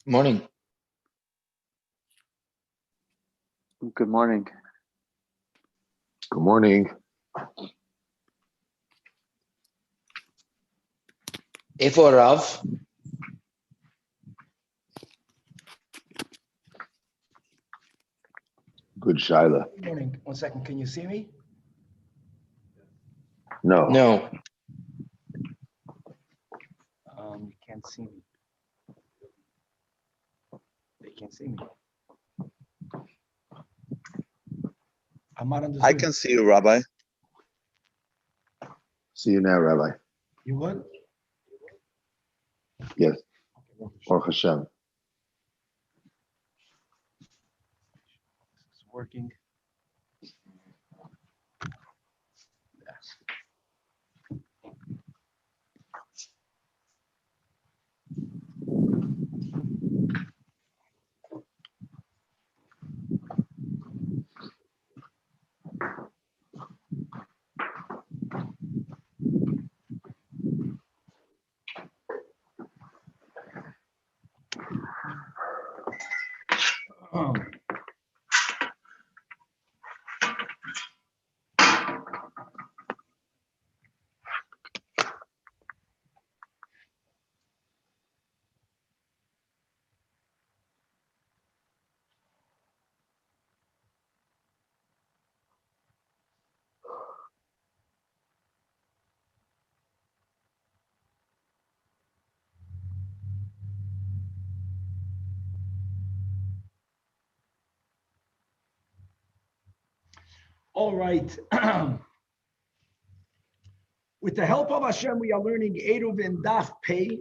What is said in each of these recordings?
Morning. Good morning. Good morning. Ifo Rav. Good Shaila. Good morning. 1 second. Can you see me? No. No. You can't see me. They can't see me. I'm not on the Zoom. I can see you, Rabbi. See you now, Rabbi. You would? Yes. Okay, Or Hashem. it's working. Yes. All right. With the help of Hashem, we are learning ERUVIN Daf Pei.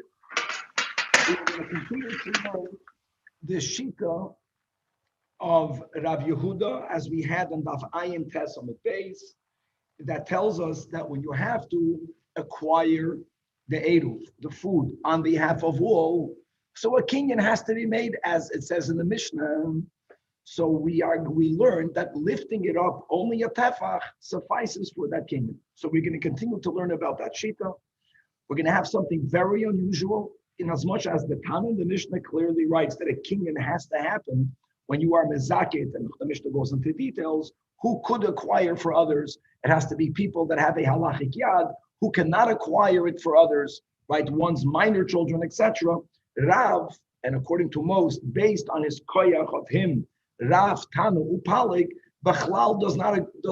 We are going to continue to learn the Shita of Rav Yehuda as we had on Daf Ayin Tes on the base. That tells us that when you have to acquire the eruv, the food, on behalf of all, so a kinyan has to be made, as it says in the Mishnah. So we learned that lifting it up only a tefach suffices for that kinyan. So we're going to continue to learn about that shita. We're going to have something very unusual, in as much as the Tanach, the Mishnah clearly writes that a kinyan has to happen when you are mezaket, and the Mishnah goes into details. Who could acquire for others? It has to be people that have a halachic yad, who cannot acquire it for others, right? One's minor children, etc. Rav, and according to most, based on his koyach of him, Rav, Tanu, Upalik, Bachlal does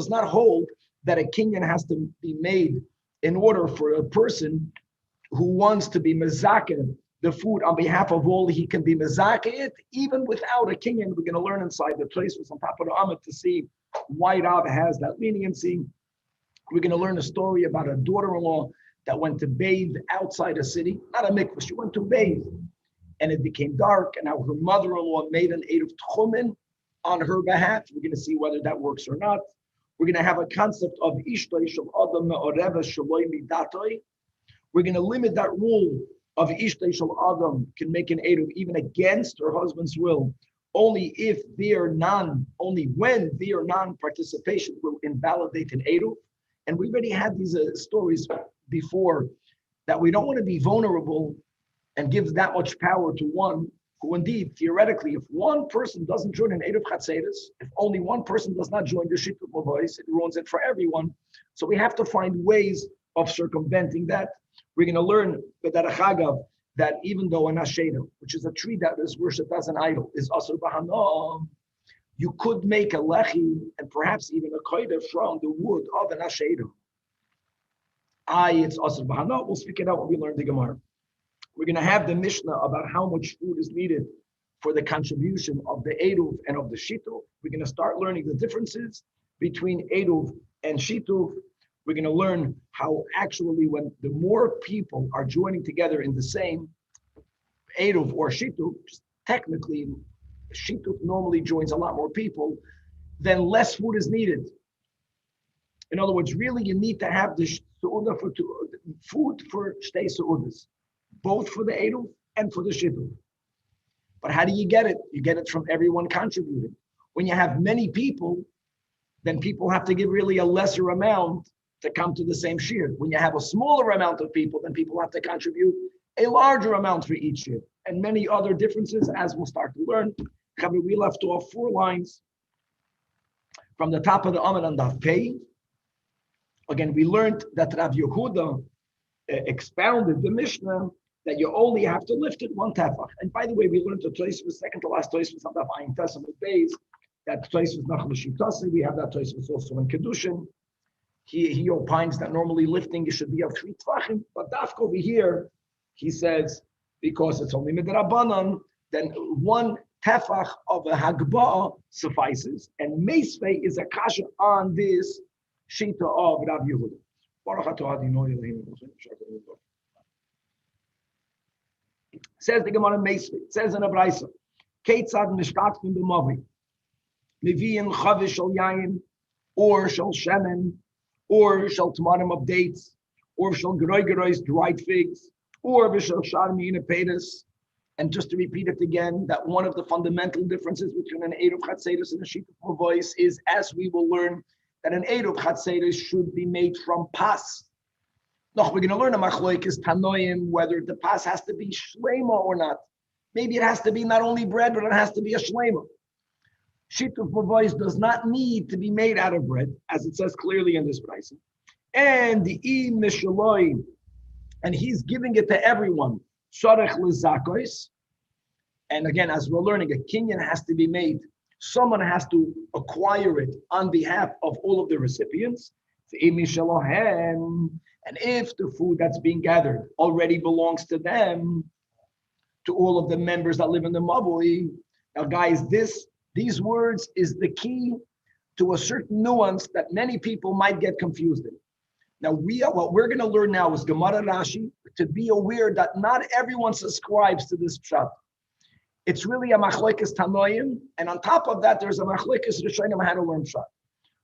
not hold that a kinyan has to be made in order for a person who wants to be mezaken the food on behalf of all. He can be mezaken it even without a kinyan. We're going to learn inside the place was on top of the Amit to see why Rav has that leniency. We're going to learn a story about a daughter-in-law that went to bathe outside a city, not a mikvah. She went to bathe, and it became dark, and now her mother-in-law made an eruv tchumen on her behalf. We're going to see whether that works or not. We're going to have a concept of ishtoi shel adam me'oreva shaloi midatoi. We're going to limit that rule of ishtoi shel adam can make an eruv even against her husband's will, only when their non-participation will invalidate an eruv. And we already had these stories before that we don't want to be vulnerable and give that much power to one who indeed, theoretically, if one person doesn't join an eruv chatzeres, if only one person does not join the shitut mavois, it ruins it for everyone. So we have to find ways of circumventing that. We're going to learn that even though an asheda, which is a tree that is worshipped as an idol, is asur b'hanam, you could make a lechi and perhaps even a koida from the wood of an asheda. It's asur b'hanam. We'll speak it out when we learn the Gemara. We're going to have the Mishnah about how much food is needed for the contribution of the eruv and of the shituv. We're going to start learning the differences between eruv and shituv. We're going to learn how actually when the more people are joining together in the same eruv or shituv, technically shituv normally joins a lot more people, then less food is needed. In other words, really you need to have the su'udah for food for shtei su'udas, both for the eruv and for the shituv. But how do you get it? You get it from everyone contributing. When you have many people, then people have to give really a lesser amount to come to the same shiur. When you have a smaller amount of people, then people have to contribute a larger amount for each shiur. and many other differences, as we'll start to learn. We left off 4 lines from the top of the Amud on Daf Pei. Again, we learned that Rav Yehuda expounded the Mishnah that you only have to lift it 1 tefach. And by the way, we learned the Tosfos, second to last Tosfos on Daf Ayin Tes Amud Beis, that Tosfos Nachal Shitasi. We have that Tosfos also in Kedushin. He opines that normally lifting it should be of 3 tefachim, but Dafka over here, he says, because it's only midrabanan, then 1 tefach of a hagbah suffices, and meisvei is a kasha on this shita of Rav Yehuda. Says the Gemara meisvei. It says in a brayso, Keitzad mishtatfim b'mavi, miviyin chavish shel yayin, or shel shemen, or shel tamarim of dates, or shel gerois dried figs, or v'shel sharmi in a pedis. And just to repeat it again, that one of the fundamental differences between an Eruv Chatzeris and a sheet of voice is, as we will learn, that an Eruv Chatzeris should be made from pas. Now we're going to learn a machloikis tanoim, whether the pas has to be shlema or not. Maybe it has to be not only bread, but it has to be a shlema. Sheet of voice does not need to be made out of bread, as it says clearly in this price. And the mishaloi, and he's giving it to everyone. And again, as we're learning, a kinyan has to be made. Someone has to acquire it on behalf of all of the recipients. And if the food that's being gathered already belongs to them, to all of the members that live in the mavui. Now, guys, these words is the key to a certain nuance that many people might get confused in. Now, what we're going to learn now is Gemara Rashi, to be aware that not everyone subscribes to this pshat. It's really a machlokes tanoim, and on top of that, there's a machlokes rishonim how to learn pshat.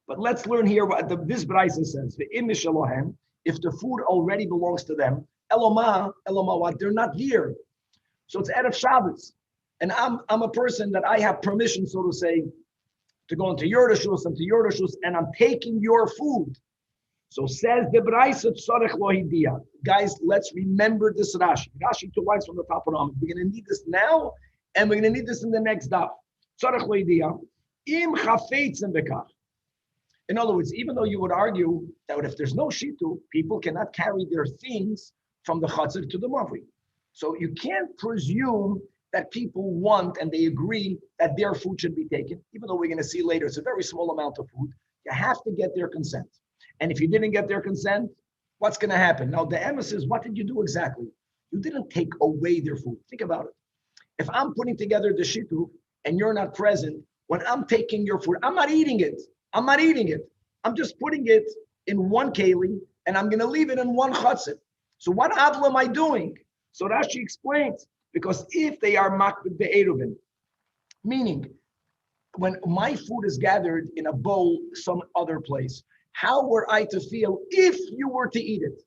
But let's learn here what this brayso says. If the food already belongs to them, eloma, what? They're not here. So it's Erev Shabbos. And I'm a person that I have permission, so to say, to go into your reshus and to your reshus, and I'm taking your food. So says the brayso tzarech lo hidia. Guys, let's remember this Rashi. Rashi 2 lines from the top of the Amud. We're going to need this now, and we're going to need this in the next daf. Tzarech lo hidia. Im chafeitzim bekach. In other words, even though you would argue that if there's no shitu, people cannot carry their things from the chatzir to the mavri. So you can't presume that people want and they agree that their food should be taken, even though we're going to see later it's a very small amount of food. You have to get their consent. And if you didn't get their consent, what's going to happen? Now, the emes is, what did you do exactly? You didn't take away their food. Think about it. If I'm putting together the shitu and you're not present, when I'm taking your food, I'm not eating it. I'm just putting it in 1 keli and I'm going to leave it in 1 chatzit. So what avla am I doing? So Rashi explains, because if they are makbid be'eruvin, meaning when my food is gathered in a bowl some other place, how were I to feel if you were to eat it?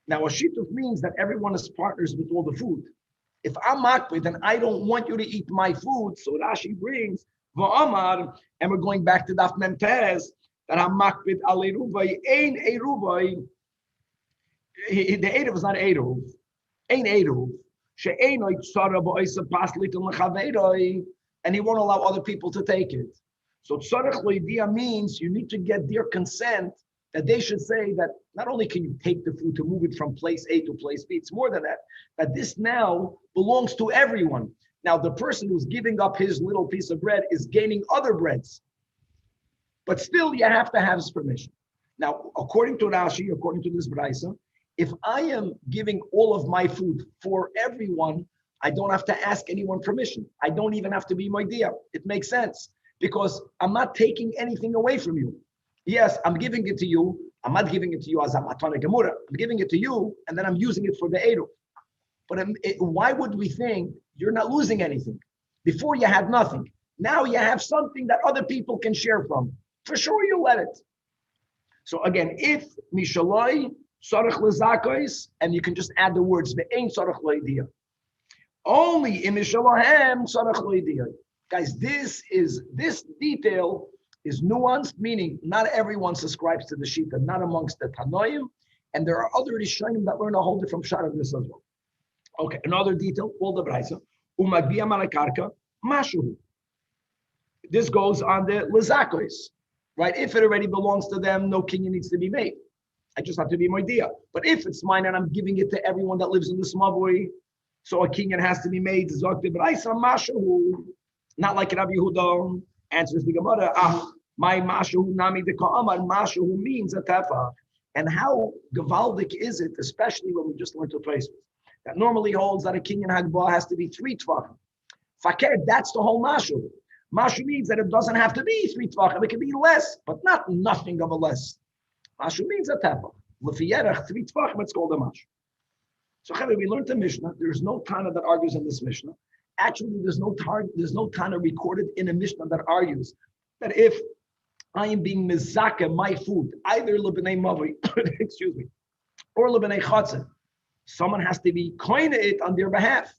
Now, a shituf means that everyone is partners with all the food. If I'm makbid and I don't want you to eat my food, so Rashi brings va'amar, and we're going back to Daf Mem Tes, that I'm makbid al eruvai, ein eruvai. The eruv is not eruv, ein eruv. She'enoi tzara ba'isa paslit l'chaveiroi, and he won't allow other people to take it. So tzarech loidia means you need to get their consent, that they should say that not only can you take the food to move it from place A to place B, it's more than that, that this now belongs to everyone. Now, the person who's giving up his little piece of bread is gaining other breads. But still, you have to have his permission. Now, according to Rashi, according to this brayso, if I am giving all of my food for everyone, I don't have to ask anyone permission. I don't even have to be moidia. It makes sense because I'm not taking anything away from you. Yes, I'm giving it to you. I'm not giving it to you as a matana gemura. I'm giving it to you, and then I'm using it for the eruv. But why would we think you're not losing anything? Before you had nothing. Now you have something that other people can share from. For sure you let it. So again, if mishaloi sarach lezakos, and you can just add the words ve'ein sarach loidia. Only in mishalohem sarach loidia. Guys, this detail is nuanced, meaning not everyone subscribes to the shita, not amongst the tanoim, and there are other rishonim that learn a whole different shot of this as well. Okay, another detail, all the Braisa. Umagbiya malakarka, mashuhu. This goes on the lezakos, right? If it already belongs to them, no kinyan needs to be made. I just have to be moidia. But if it's mine and I'm giving it to everyone that lives in the smavoi, so a kinyan has to be made. Not like Rabbi Yehuda answers the Gemara. My mashahu nami de ka'amar. Mashahu means a tefach. And how gavaldik is it, especially when we just learned to place that normally holds that a kinyan hagbah has to be 3 tvachim. Fakir, that's the whole mashahu. Mashu means that it doesn't have to be 3 tvachim. It can be less, but not nothing of a less. Mashu means a tefach. L'fiyerach 3 tvachim, it's called a mashu. So we learned the Mishnah. There's no Tana that argues in this Mishnah. Actually, there's no Tana recorded in a Mishnah that argues that if I am being mezaka my food, either l'bnei mavi, excuse me, or l'bnei chatzin, someone has to be koine it on their behalf.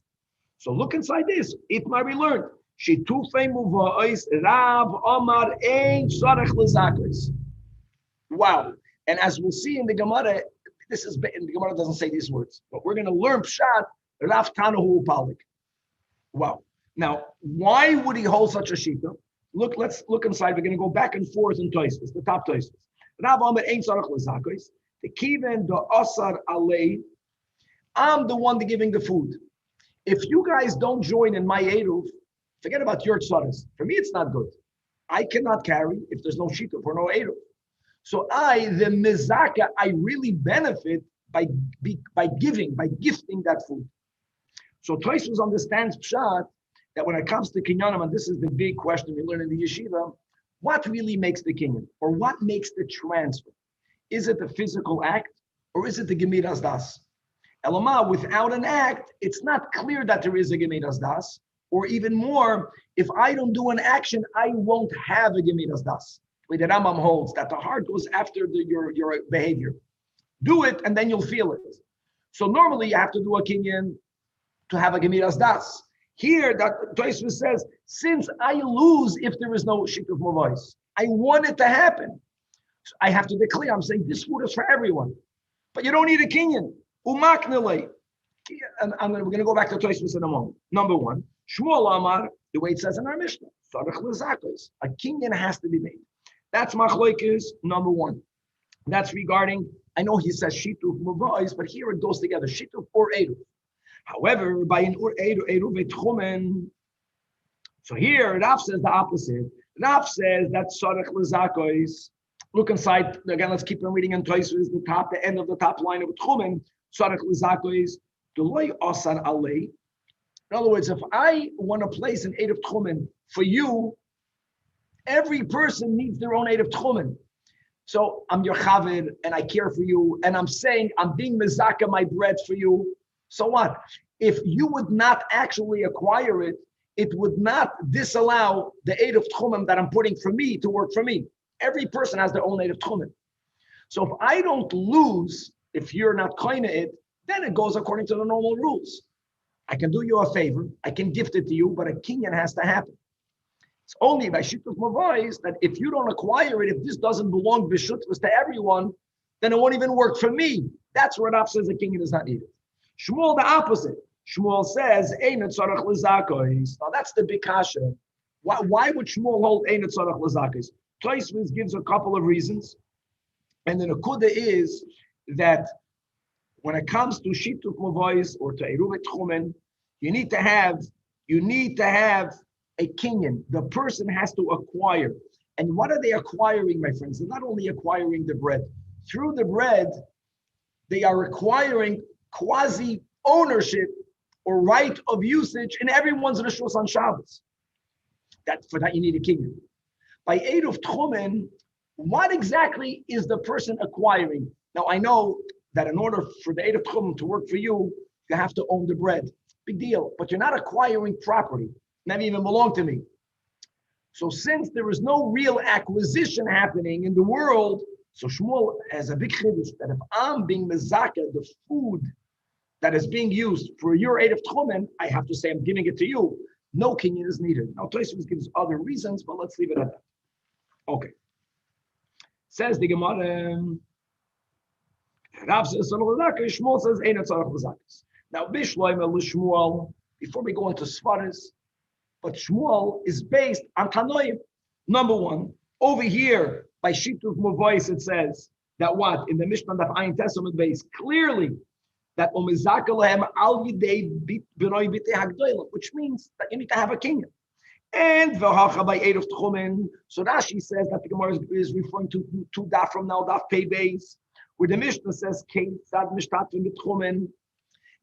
So look inside this. It might be learned. Shitufei muva'is Rav Omar ein tzarech l'zakos. Wow. And as we'll see in the Gemara, this is, and the Gemara doesn't say these words, but we're going to learn Pshat, Rav Tanahu Upalik. Wow. Now, why would he hold such a shita? Look, let's look inside. We're going to go back and forth in Tosfos, the top Tosfos. Rav Amar Ein Tzarech L'Zakos, the Kiven, the Asar Alei. I'm the one giving the food. If you guys don't join in my Eruv, forget about your tzaras. For me, it's not good. I cannot carry if there's no shita for no Eruv. So the mezaka, I really benefit by gifting that food. So Tosfos understands Pshat that when it comes to kinyanim, and this is the big question we learn in the yeshiva, what really makes the kinyan, or what makes the transfer? Is it the physical act, or is it the gemiras das? Elama, without an act, it's not clear that there is a gemiras das, or even more, if I don't do an action, I won't have a gemiras das. The Rambam holds that the heart goes after your behavior. Do it, and then you'll feel it. So normally you have to do a kinyan to have a gemiras das. Here, that Tosfos says, since I lose if there is no shikuf mavais, I want it to happen. So I have to declare, I'm saying this food is for everyone. But you don't need a kinyan. Umaknele. And we're going to go back to Tosfos in a moment. Number one, Shmuel Amar, the way it says in our Mishnah, a kinyan has to be made. That's machlokes number one. That's regarding, I know he says shituf mavais, but here it goes together, shituf or eruv. However, by an eruv etchumen, so here Rav says the opposite. Rav says that tzarech l'zakos. Look inside again. Let's keep on reading in Tosfos, the end of the top line of etchumen. Tzarech l'zakos deloy asar alei. In other words, if I want to place an eid of tchumen for you, every person needs their own eid of tchumen. So I'm your chavir and I care for you, and I'm saying I'm being mezaka my bread for you. So what? If you would not actually acquire it, it would not disallow the eid of tchumen that I'm putting for me to work for me. Every person has their own eid of tchumen. So if I don't lose, if you're not koine it, then it goes according to the normal rules. I can do you a favor, I can gift it to you, but a kinyan has to happen. It's only by shituf mavais that if you don't acquire it, if this doesn't belong b'shutfus to everyone, then it won't even work for me. That's where Rav says the kinyan is not needed. Shmuel the opposite. Shmuel says ein tzarech l'zakos. Now that's the big kasha. Why would Shmuel hold ein tzarech l'zakos? Tosfos gives a couple of reasons, and the nekuda is that when it comes to shituf mavais or to eruv etchumen, you need to have a kinyan. The person has to acquire. And what are they acquiring, my friends? They're not only acquiring the bread. Through the bread, they are acquiring quasi ownership or right of usage in everyone's rishus on Shabbos. For that you need a kinyan. By eid of tchumen, what exactly is the person acquiring? Now I know that in order for the eid of tchumen to work for you, you have to own the bread. Big deal. But you're not acquiring property. Never even belong to me. So since there is no real acquisition happening in the world, so Shmuel has a big chiddush that if I'm being mezaka, the food that is being used for your eid of tchumen, I have to say I'm giving it to you. No kinyan is needed. Now Tosfos gives other reasons, but let's leave it at that. Okay. Says the Gemara. Rav says Shmuel says ein tzarech l'zakos. Now, Bishloime Shmuel, before we go into Svaris, but Shmuel is based on Tanoim. Number one, over here by Shituf Mavois, it says that what? In the Mishnah of Ayin Testament base, clearly that Omizakalahem al Yidei B'noi B'tei Hagdoilim, which means that you need to have a kingdom. And V'hacha by Eid of Tchumen. So Rashi says that the Gemara is referring to two daf from now, daf pei base, where the Mishnah says Kei Tzad Mishtatim B'tchumen.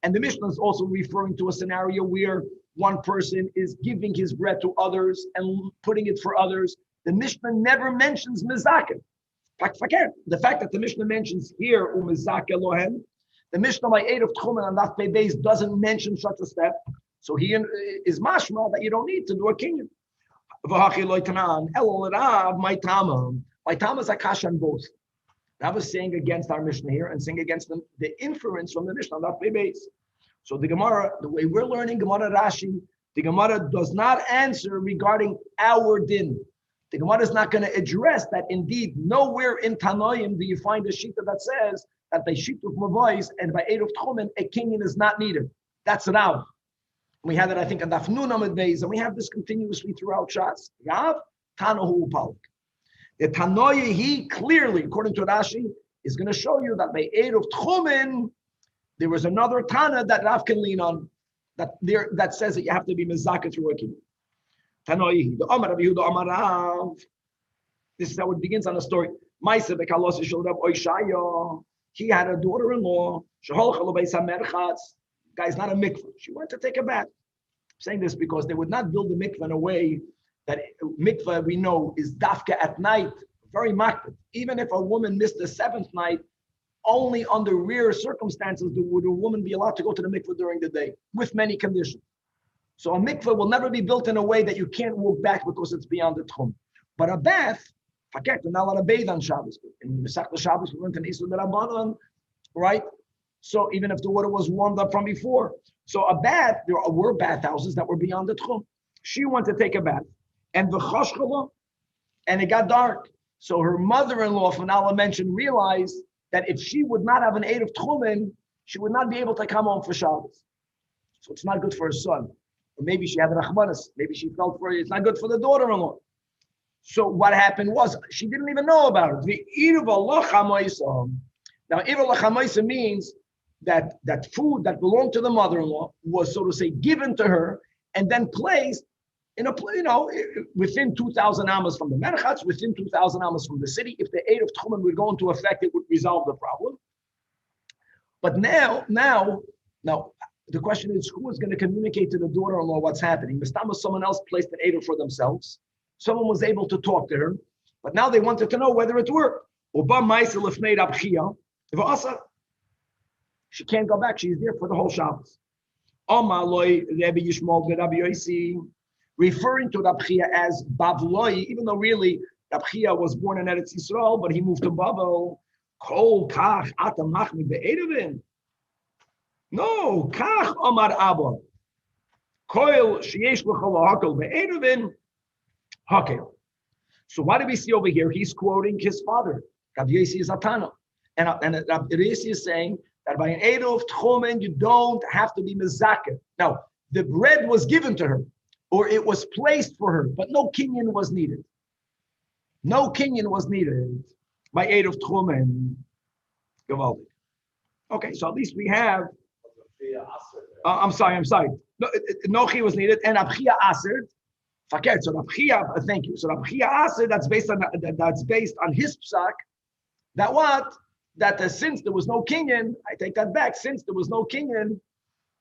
And the Mishnah is also referring to a scenario where one person is giving his bread to others and putting it for others. The Mishnah never mentions Mizaken. The fact that the Mishnah mentions here Umizake Lohem, the Mishnah by Eid of Tchumen and Daf Pei Beis doesn't mention such a step. So he is mashma that you don't need to do a kinyan. My Tama is akash on both. I was saying against our Mishnah here and saying against the inference from the Mishnah Daf Pei Beis. So the Gemara, the way we're learning Gemara Rashi, the Gemara does not answer regarding our din. The Gemara is not going to address that. Indeed, nowhere in Tanoim do you find a shita that says that by Shituf Mavois and by Eid of Tchumen, a kinyan is not needed. That's Rav. We had it, I think, in Daf Nun Amud Beis, and we have this continuously throughout Shas. Rav, Tanahu Upalik. The Tanoia, he clearly, according to Rashi, is going to show you that by Eid of Tchumen, there was another Tana that Rav can lean on, that says that you have to be mezaka through a kinyan. Tanoia, the Amar Rabbi Yehuda Amar Rav. This is how it begins on the story. He had a daughter-in-law. Guy's not a mikvah. She went to take a bath. I'm saying this because they would not build a mikvah in a way that mikvah, we know, is dafka at night, very makbid. Even if a woman missed the seventh night, only under rare circumstances would a woman be allowed to go to the mikvah during the day, with many conditions. So a mikvah will never be built in a way that you can't walk back because it's beyond the tchum. But a bath, you're not allowed to bathe on Shabbos. In Masechta Shabbos, we went to Isur D'Rabbanan, right? So even if the water was warmed up from before. So a bath, there were bathhouses that were beyond the tchum. She went to take a bath. And the chashkala, and it got dark. So her mother-in-law, from Allah mentioned, realized that if she would not have an Eid of Tchumen, she would not be able to come home for Shabbos. So it's not good for her son. Or maybe she had rachmanis. Maybe she felt for it. It's not good for the daughter-in-law. So what happened was, she didn't even know about it. The Iruv Chamaisa. Now, Iruv Chamaisa means that food that belonged to the mother-in-law was, so to say, given to her and then placed in a, within 2,000 amas from the merchatz, within 2,000 amas from the city. If the Eid of Tchumen would go into effect, it would resolve the problem. But now, the question is, who is going to communicate to the daughter-in-law what's happening? Mistama, someone else placed an Eid for themselves. Someone was able to talk to her, but now they wanted to know whether it worked. She can't go back. She's there for the whole Shabbos. Referring to Rabbi as Bavloi, even though really Rabbi was born in Eretz Yisrael, but he moved to Babel. Kol kach atam machmi be'eruvin. No, kach Omar Abba. Koil sheyesh l'chol hakel be'eruvin hakel. So what do we see over here? He's quoting his father. Rabbi Yossi is Atana, and Rabbi Yossi is saying that by an Eid of Tchumen, you don't have to be mezakeh. Now, the bread was given to her, or it was placed for her, but no kinyan was needed. No kinyan was needed by Eid of Tchumen. Gewaldig. Okay, so at least we have. I'm sorry. No chi was needed, and Abchia Aser. Fakert. So Abchia, thank you. So Abchia Aser, that's based on his psak. That what? That since there was no kinyan, I take that back. Since there was no kinyan,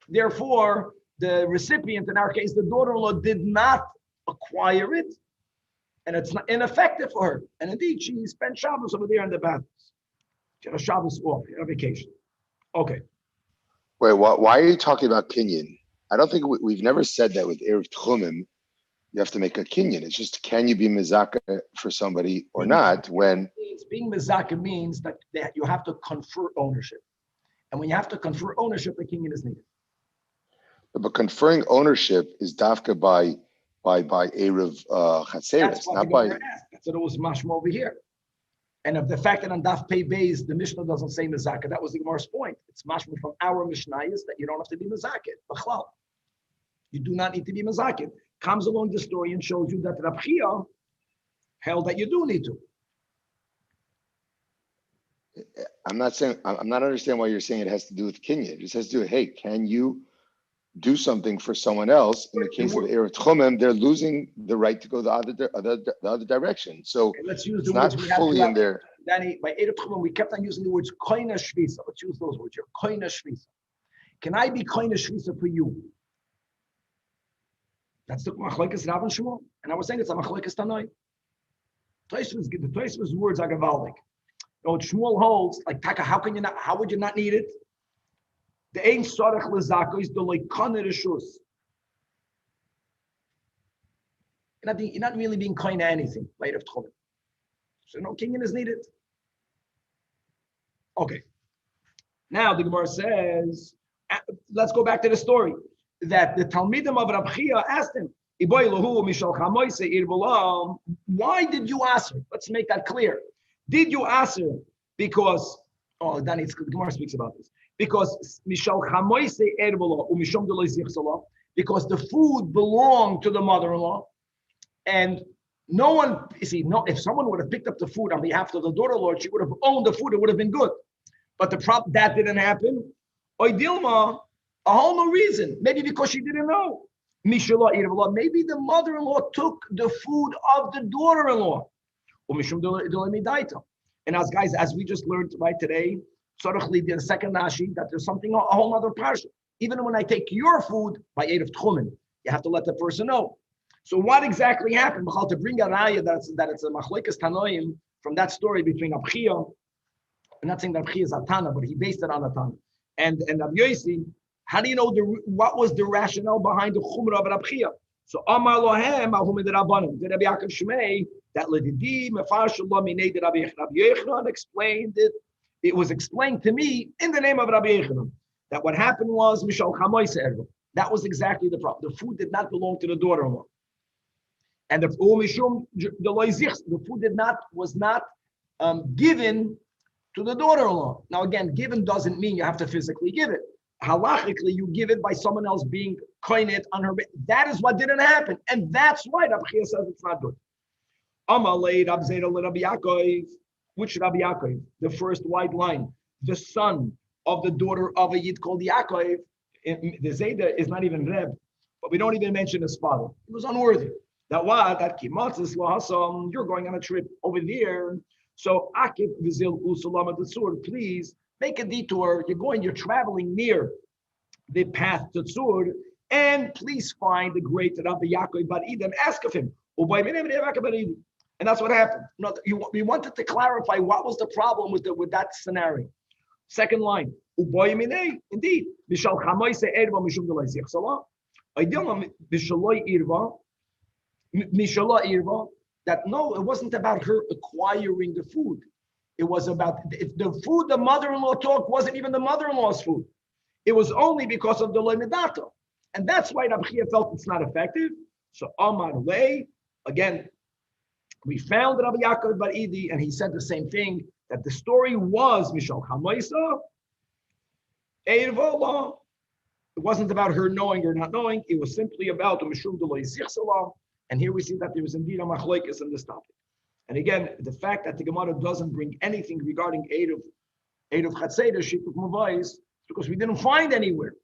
therefore the recipient, in our case the daughter-in-law, did not acquire it, and it's not ineffective for her. And indeed, she spent Shabbos over there in the bathhouse. She had a Shabbos off, a vacation. Okay. Wait, why are you talking about kinyan? I don't think we've never said that with Erev Tchumim. You have to make a kinyan. It's just, can you be mezaka for somebody or not? When being mezaka means that you have to confer ownership, and when you have to confer ownership, the kinyan is needed. But conferring ownership is dafka by Erev Chatzeres, not by. That's what it was mashma over here. And of the fact that on Daf Pei Beis, the Mishnah doesn't say Mezakah, that was the Gemara's point. It's mashma from our Mishnah is that you don't have to be Mezakah. B'chlal. You do not need to be Mezakah. Comes along the story and shows you that Rab Chia held that you do need to. I'm not understanding why you're saying it has to do with Kinyan. It just has to do with, hey, can you do something for someone else? In the case of Erev Tchumim, they're losing the right to go the other direction. So Okay, let's use it's the not words we have fully in there. Danny, by Erev Tchumim, we kept on using the words koina shvisa. Let's use those words. You're koina shvisa. Can I be koina shvisa for you? That's the machlokes Rav and Shmuel. And I was saying it's a machlokes Tanoi. The Tosfos words are gavaldik. No, Shmuel holds like Taka. How can you not? How would you not need it? The ain sorach lezako is the loikana reshus. You're not really being kind to anything. Light of tchumim. So no kinyan is needed. Okay. Now the Gemara says, let's go back to the story that the Talmidim of Rab Chia asked him, why did you ask her? Let's make that clear. Did you ask her because, Danny, the Gemara speaks about this, because because the food belonged to the mother-in-law, and no one, you see, if someone would have picked up the food on behalf of the daughter-in-law, she would have owned the food, it would have been good. But the problem, that didn't happen. Dilma, a whole new reason, maybe because she didn't know. Maybe the mother-in-law took the food of the daughter-in-law. And as guys, as we just learned right today, the second Nashi, that there's something, a whole other parsha. Even when I take your food by aid of tchumen, you have to let the person know. So what exactly happened? To bring a raya that it's a machlokes tanoim from that story between Rab Chia, I'm not saying that Rab Chia is a Tana, but he based it on a Tana. And Rab Yosi, how do you know what was the rationale behind the chumrah of Rab Chia? So Amar Lohem, Ahum the Rabbanim, the Rabbi Yaakov Shmei, that Ledidi, Mefashallah, Minei, the Rabbi Yochanan explained it. It was explained to me in the name of Rabbi Yochanan that what happened was Mishal Chamois Ergo. That was exactly the problem. The food did not belong to the daughter-in-law. And the food was not given to the daughter-in-law. Now again, given doesn't mean you have to physically give it. Halachically, you give it by someone else being koined on her. That is what didn't happen, and that's why Rab Chia says it's not good. Amalei Rab Zera Rabbi Yaakov. Which Rabbi Yaakov? The first white line, the son of the daughter of a Yid called Yaakov. The Zayda is not even Reb, but we don't even mention his father. He was unworthy. That what? That kimatzis lahasam. You're going on a trip over there. So Akif v'zil usulama tzur. Please make a detour. You're traveling near the path to Tzur, and please find the great Rabbi Yaakov Bar Eden. Ask of him. And that's what happened. We wanted to clarify what was the problem with that scenario. Second line. Indeed. That no, it wasn't about her acquiring the food. It was about the food the mother-in-law took wasn't even the mother-in-law's food. It was only because of the loimidato. And that's why Rab Chia felt it's not effective. So Amar Lei, again, we found Rabbi Yaakov Bar Idi, and he said the same thing, that the story was Mishal Chamoisa, Eirvola. It wasn't about her knowing or not knowing. It was simply about the Mishum Deloy Zichsalah. And here we see that there is indeed a machlokes in this topic. And again, the fact that the Gemara doesn't bring anything regarding Eruv Chatzeder, Shikuk Mavais, because we didn't find anywhere.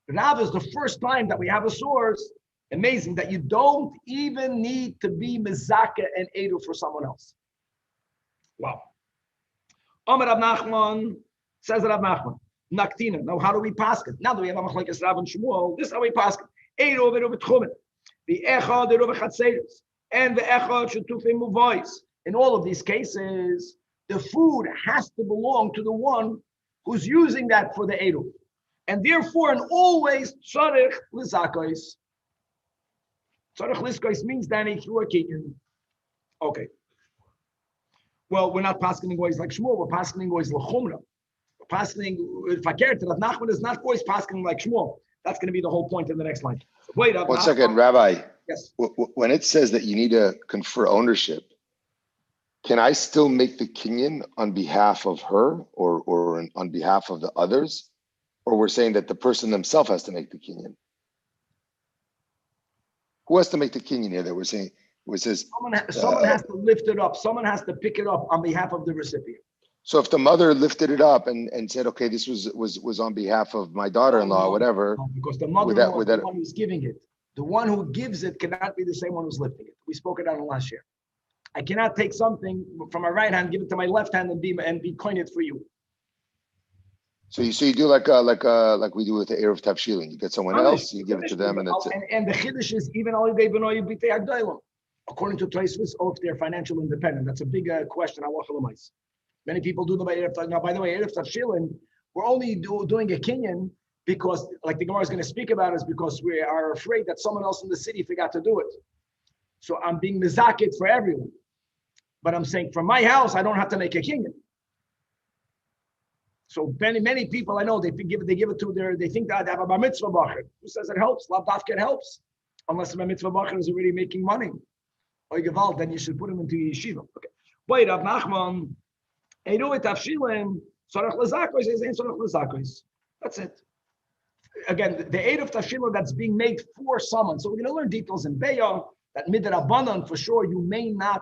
Rav is the first time that we have a source. Amazing that you don't even need to be mezaka and edu for someone else. Wow. Amar Rav Nachman, says Rav Nachman, Naktina. Now, how do we pass it? Now that we have a machlokes Rav and Shmuel, this is how we pass it. Edu v'edu v'tchumen, the echad edu v'chatzedus, and the echad shetufim muvais. In all of these cases, the food has to belong to the one who's using that for the edu, and therefore, and always tzarich l'zakos. Tzarech liskos means Danny through a kinyan. Okay. Well, we're not passing always like Shmuel. We're passing always l'chumra. We're passing fakert. Rav Nachman is not always passing like Shmuel. That's going to be the whole point in the next line. So wait up. 1 second, Rabbi. Yes. When it says that you need to confer ownership, can I still make the kinyan on behalf of her or on behalf of the others? Or we're saying that the person themselves has to make the kinyan? Who has to make the kinyan here that we're saying? It says someone has to lift it up. Someone has to pick it up on behalf of the recipient. so if the mother lifted it up and said, okay, this was on behalf of my daughter-in-law, whatever. No, because the mother-in-law is the one who's giving it. The one who gives it cannot be the same one who's lifting it. We spoke it out last year. I cannot take something from my right hand, give it to my left hand, and be coin it for you. So you do like we do with the Erev Tafshilin. You get someone else, you give it to them, and that's it. And the chiddush is even according to Tosfos, if they're financial independent. That's a big question. Many people do the Erev Tafshilin. Now, by the way, Erev Tafshilin, we're only doing a kinyan because, like the Gemara is going to speak about, is because we are afraid that someone else in the city forgot to do it. So I'm being mizakit for everyone. But I'm saying for my house, I don't have to make a kinyan. So many people I know, they give it to they think that they have a bar mitzvah bacher. Who says it helps? Lav dafka helps. Unless the bar mitzvah bacher is already making money. Or gewalt, then you should put him into yeshiva. Okay. Wait, Rav Nachman, that's it. Again, the aid of tafshilin that's being made for someone. So we're going to learn details in Beya that midrabanan for sure you may not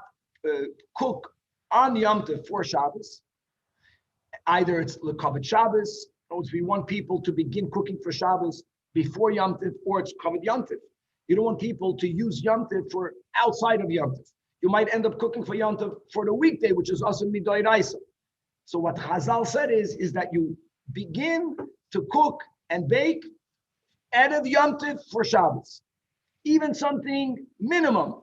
cook on Yom Tov for Shabbos. Either it's l'kavod Shabbos, or we want people to begin cooking for Shabbos before Yom Tov, or it's kavod Yom Tov. You don't want people to use Yom Tov for outside of Yom Tov. You might end up cooking for Yom Tov for the weekday, which is also midoraisa. So what Chazal said is that you begin to cook and bake out of Yom Tov for Shabbos, even something minimum.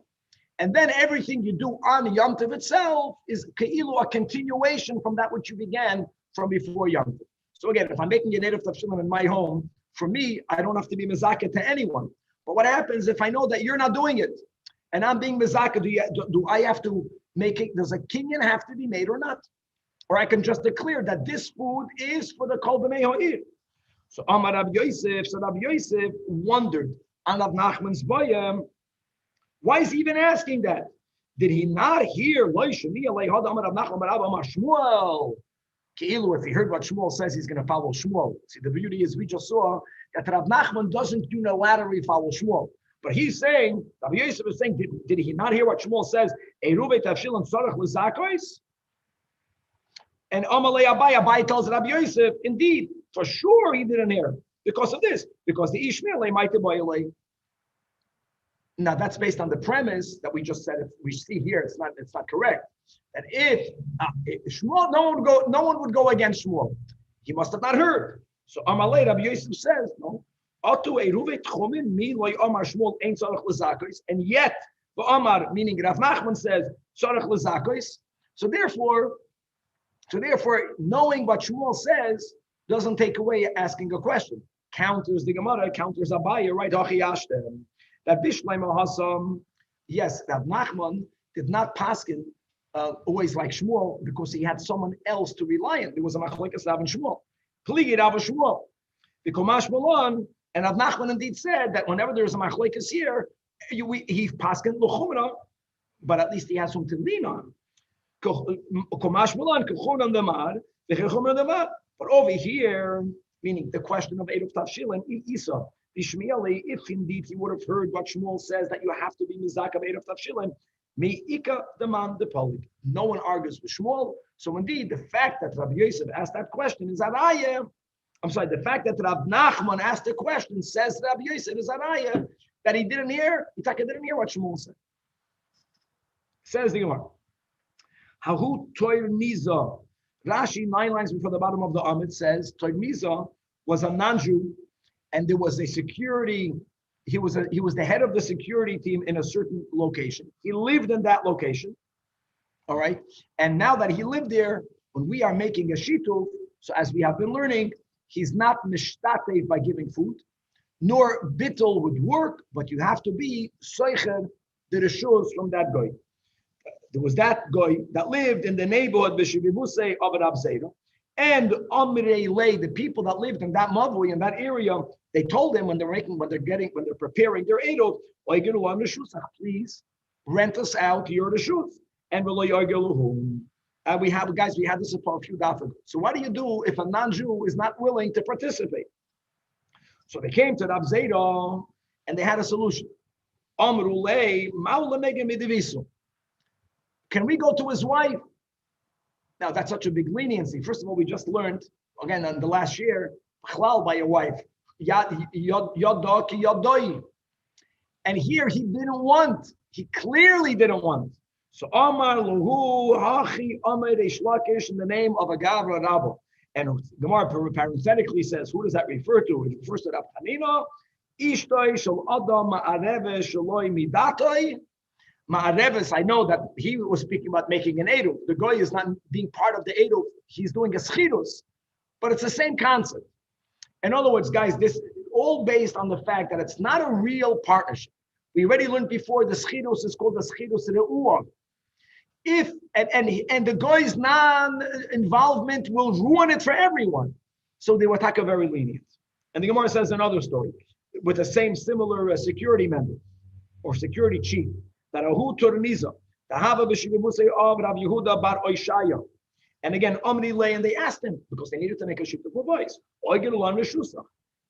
And then everything you do on Yom Tov itself is keilu, a continuation from that which you began from before Yom Tov. So again, if I'm making a native tafshilin in my home, for me, I don't have to be mezakeh to anyone. But what happens if I know that you're not doing it, and I'm being mezakeh? Do I have to make it? Does a kinyan have to be made or not? Or I can just declare that this food is for the kol b'nei ha'ir. So Amar Rabbi Yosef, wondered on Rav Nachman's bayam. Why is he even asking that? Did he not hear? If he heard what Shmuel says, he's going to follow Shmuel. See, the beauty is we just saw that Rav Nachman doesn't unilaterally follow Shmuel. But he's saying, Rabbi Yosef is saying, did he not hear what Shmuel says? And Amalei Abai tells Rabbi Yosef, indeed, for sure he didn't hear. Because of this. Because the Ishmael might have. Now that's based on the premise that we just said. We see here, it's not correct. That if Shmuel, no one would go against Shmuel. He must have not heard. So Amalei Rabbi Yosef says, no. And yet, the Amar, meaning Rav Nachman says, so therefore, knowing what Shmuel says doesn't take away asking a question. Counters the Gemara, counters Abaye, right? That Bishleim Hassan, yes, Rav Nachman did not paskin always like Shmuel because he had someone else to rely on. There was a machlekes Rav and Shmuel. Pligi Rav and Shmuel. The Komash Malon, and Rav Nachman indeed said that whenever there's a machlekes here, he paskin l'chumra, but at least he has something to lean on. But over here, meaning the question of Erev Tafshilin, Isa, Ishmaeli, if indeed he would have heard what Shmuel says that you have to be mizak of Erev Tafshilin, Me'ika demand the polit. No one argues with Shmuel. So indeed, the fact that Rabbi Yosef asked that question is Araya. I'm sorry, the fact that Rav Nachman asked the question says Rabbi Yosef is Araya, that he didn't hear, didn't hear what Shmuel said. Says the Gemara. Hahu Toir Miza. Rashi, 9 lines before the bottom of the Amid, says Toir Miza was a non-Jew, and there was a security. He was the head of the security team in a certain location. He lived in that location. All right. And now that he lived there, when we are making a shituf, so as we have been learning, he's not mishtatev by giving food, nor bittul would work, but you have to be soicher the reshus from that guy. There was that guy that lived in the neighborhood b'shivibusei of Rab Zera, and Amrei Lei, the people that lived in that mavui, in that area, they told him when they're preparing their eidov, please rent us out your reshus. And we had this for a few days ago. So what do you do if a non-Jew is not willing to participate? So they came to Rav Zayda and they had a solution. Can we go to his wife? Now that's such a big leniency. First of all, we just learned again on the last year, by your wife. And here he didn't want. He clearly didn't want. So Amar Luhu Hachi Amar Reish Lakish in the name of a Gavra Rabba. And Gemara parenthetically says, who does that refer to? It refers to Rav Hanina. Ishtoi shel Adam Ma'areves Shaloi Midatoi. Ma'areves, I know that he was speaking about making an Eruv. The guy is not being part of the Eruv. He's doing a schirus. But it's the same concept. In other words, guys, this is all based on the fact that it's not a real partnership. We already learned before the schirus is called the schirus re'uah. If and the guy's non-involvement will ruin it for everyone. So they were talking very lenient. And the Gemara says another story with the same similar security member or security chief that Ahu Turniza, the Hava B'Shivusei of Rav Yehuda Bar Oishaya. And again, Omni lay and they asked him because they needed to make a shift for boys.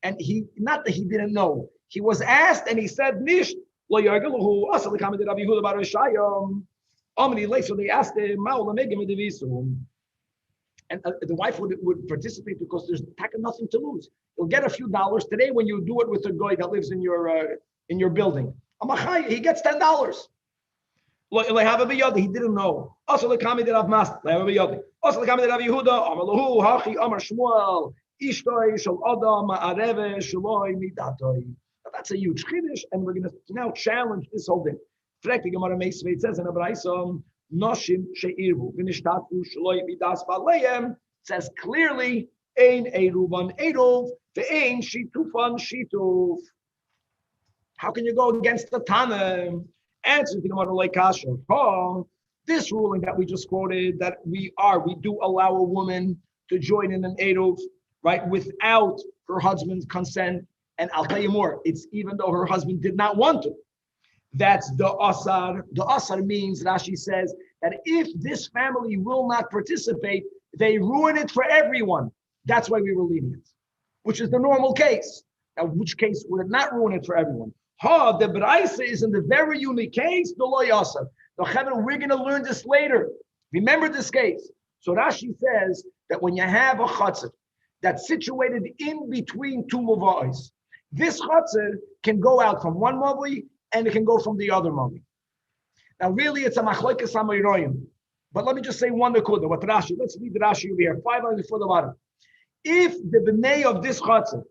And he, not that he didn't know, he was asked and he said, Nish, lo yargeluhu, asal kamid Rav Yehuda Bar Oishaya. Omni lay, so they asked him, and the wife would participate because there's nothing to lose. You'll get a few dollars today when you do it with a guy that lives in your building. He gets $10. He didn't know. Also, the comment of Master. Also, the comment of Yehuda. Amalahu Hachi Amar Shmuel. Ishtoi Shal Adam Ma'areve Shaloi Midatoi. That's a huge chiddush, and we're going to now challenge this whole thing. It says in a Braisa, Noshim She'iru V'nishtatu Shaloi Midas Baleim. Says clearly, Ein Eruvan Eruv Ve'ein Shitufan Shituf. How can you go against the Tanach? Answer to the Gemara like Kasha. This ruling that we just quoted, that we do allow a woman to join in an eruv, right, without her husband's consent. And I'll tell you more, it's even though her husband did not want to. That's the asar. The asar means, Rashi says, that if this family will not participate, they ruin it for everyone. That's why we were lenient, which is the normal case. Now, which case would it not ruin it for everyone? The Braisa is in the very unique case, the lo yasar. We're going to learn this later. Remember this case. So Rashi says that when you have a chatzar that's situated in between two mavais, this chatzar can go out from one mavai and it can go from the other mavai. Now, really, it's a machlokes hamayroyim. But let me just say one nekuda. What Rashi? Let's read the Rashi over here. 5 lines before the bottom. If the bnei of this chatzar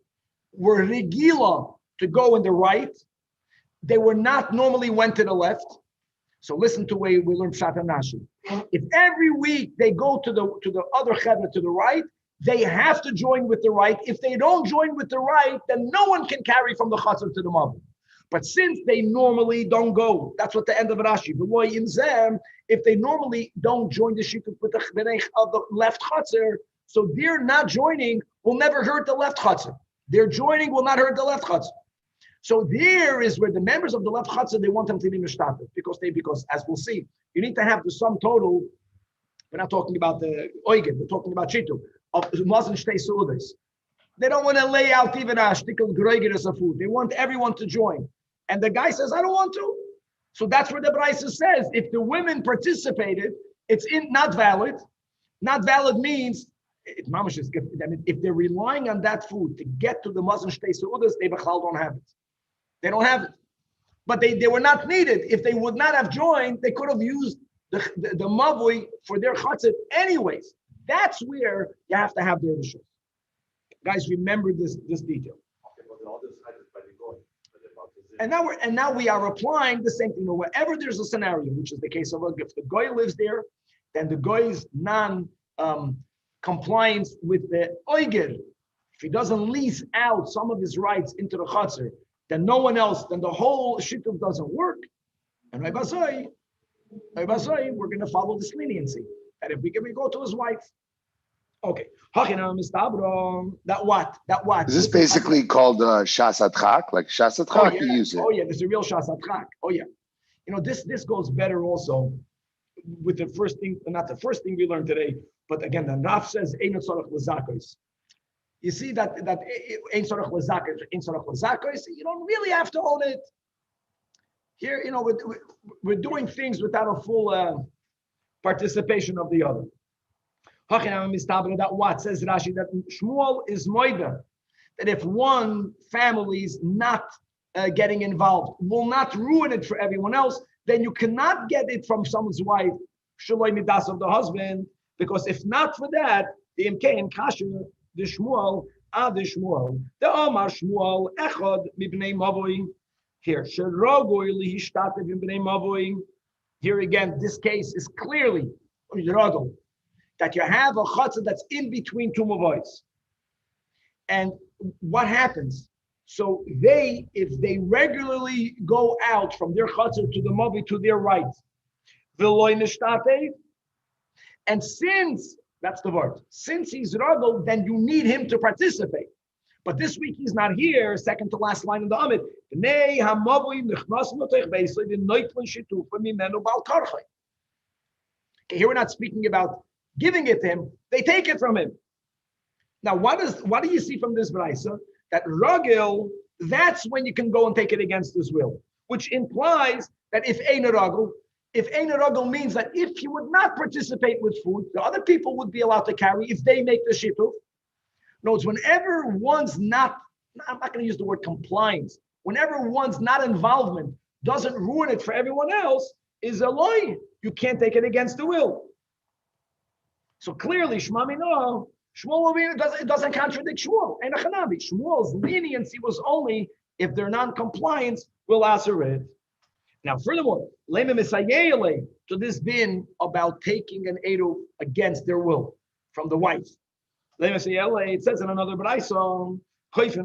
were regila to go in the right, they were not normally went to the left. So listen to the way we learn Pshat and Rashi. If every week they go to the other cheder to the right, they have to join with the right. If they don't join with the right, then no one can carry from the chatzar to the mavai. But since they normally don't go, that's what the end of Rashi. If they normally don't join the shikut with the bnei of the left chatzar, so their not joining will never hurt the left chatzar. Their joining will not hurt the left chatzar. So there is where the members of the left chatzar, they want them to be mishtatet because as we'll see, you need to have the sum total. We're not talking about the oigen, we're talking about shitu of mazon shtei seudas. They don't want to lay out even a shtickle greigeres of food. They want everyone to join, and the guy says, "I don't want to." So that's where the Braisa says, if the women participated, it's not valid. Not valid means if they're relying on that food to get to the mazon shtei seudas, they don't have it. They don't have it. But they were not needed. If they would not have joined, they could have used the mavui for their chatzit anyways. That's where you have to have the rishus. Guys, remember this detail. And now we are applying the same thing. Wherever there's a scenario, which is the case of if the goy lives there, then the goy's non-compliance with the oiger, if he doesn't lease out some of his rights into the chatzir, then no one else, then the whole shituf doesn't work. And we're going to follow this leniency. And if we go to his wife, okay. That what? Is this basically called shas adchak? Like shas adchak, you use it? Oh yeah, this is a real shas adchak. Oh yeah. This goes better also with the first thing, not the first thing we learned today, but again, the Raf says, Ein tzorach l'zakos. You see that Ein tzorach l'zakos, you don't really have to own it. Here, we're doing things without a full participation of the other. That what says Rashi, that Shmuel is moida, that if one family is not getting involved, will not ruin it for everyone else, then you cannot get it from someone's wife, Shaloi Midas of the husband, because if not for that, the Imkei and Kasha, the Shmuel, the Omar Shmuel, Echad, Mibnei Mavoi, here, Sherogoi Lihishtatev Mibnei Mavoi. Here again, this case is clearly that you have a chutzah that's in between two mavois. And what happens? So if they regularly go out from their chutzah to the mavoi to their right, and since, that's the word, since he's ragel, then you need him to participate. But this week he's not here, second to last line in the Amid. Okay, here we're not speaking about giving it to him, they take it from him. Now, what do you see from this brayso? That ragil, that's when you can go and take it against his will, which implies that if ein ragil means that if he would not participate with food, the other people would be allowed to carry if they make the shituf. Notice whenever one's not, I'm not going to use the word compliance, whenever one's not involvement doesn't ruin it for everyone else, is a lie. You can't take it against the will. So clearly, Shmuel it doesn't contradict Shmuel. Shmuel's leniency was only if their non-compliance will answer it. Now, furthermore, to this bin about taking an eruv against their will from the wife. It says in another brayso, again,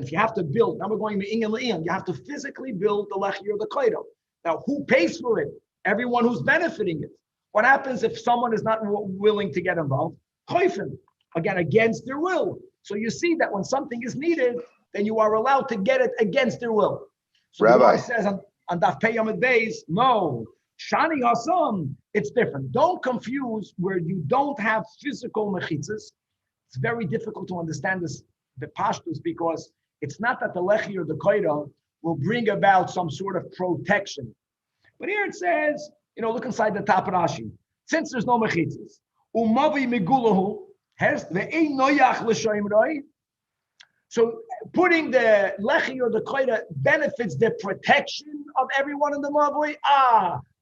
if you have to build, now we're going to you have to physically build the lechi or the koido. Now, who pays for it? Everyone who's benefiting it. What happens if someone is not willing to get involved? Again, against their will. So you see that when something is needed, then you are allowed to get it against their will. So Rabbi says on Daf Pei Yamid Beis, no, Shani Hassan, it's different. Don't confuse where you don't have physical mechitzas. It's very difficult to understand this, the pashtus, because it's not that the lechi or the koida will bring about some sort of protection. But here it says, look inside the top Rashi. Since there's no mechitzas, umavi migulahu has the ein noyach l'shoimroi. So putting the lechi or the koida benefits the protection of everyone in the mavoi.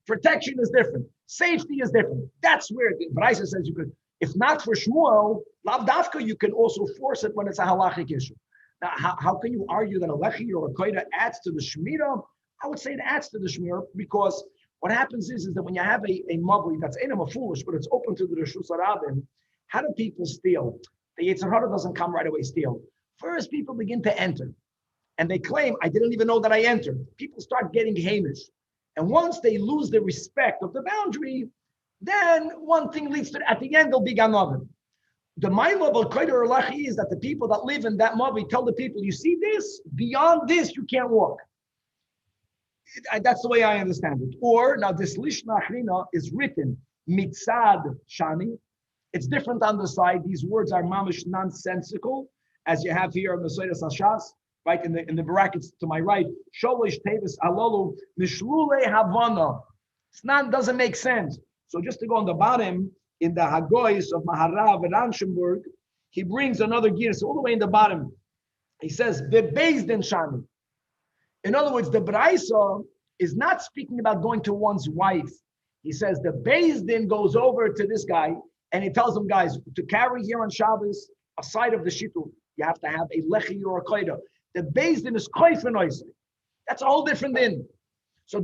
Protection is different. Safety is different. That's where the Braisa says you could, if not for Shmuel, lav dafka, you can also force it when it's a halachic issue. Now, how can you argue that a lechi or a koida adds to the shmira? I would say it adds to the shmira because what happens is that when you have a mavli that's enema foolish, but it's open to the Reshus Harabim, how do people steal? The Yetzer Hara doesn't come right away steal. First, people begin to enter. And they claim, I didn't even know that I entered. People start getting hamish. And once they lose the respect of the boundary, then one thing leads to, at the end, they'll be ganaven. The ma'ila of koida or lachi is that the people that live in that mavi tell the people, you see this? Beyond this, you can't walk. That's the way I understand it. Or, now this lishna achrina is written, mitzad shani. It's different on the side. These words are mamish nonsensical, as you have here on the Seiras Hashas. Right in the brackets to my right, Sholish Tevis Alolu Mishlule Havana. It doesn't make sense. So just to go on the bottom in the Hagoyis of Maharav and Anshenburg, he brings another gear. So all the way in the bottom, he says the Bezdin Shani. In other words, the Braisa is not speaking about going to one's wife. He says the Bezdin goes over to this guy and he tells them, guys, to carry here on Shabbos a side of the shitu, you have to have a lechi or a koida. The Beis Din is koifenoise. That's a whole different din. So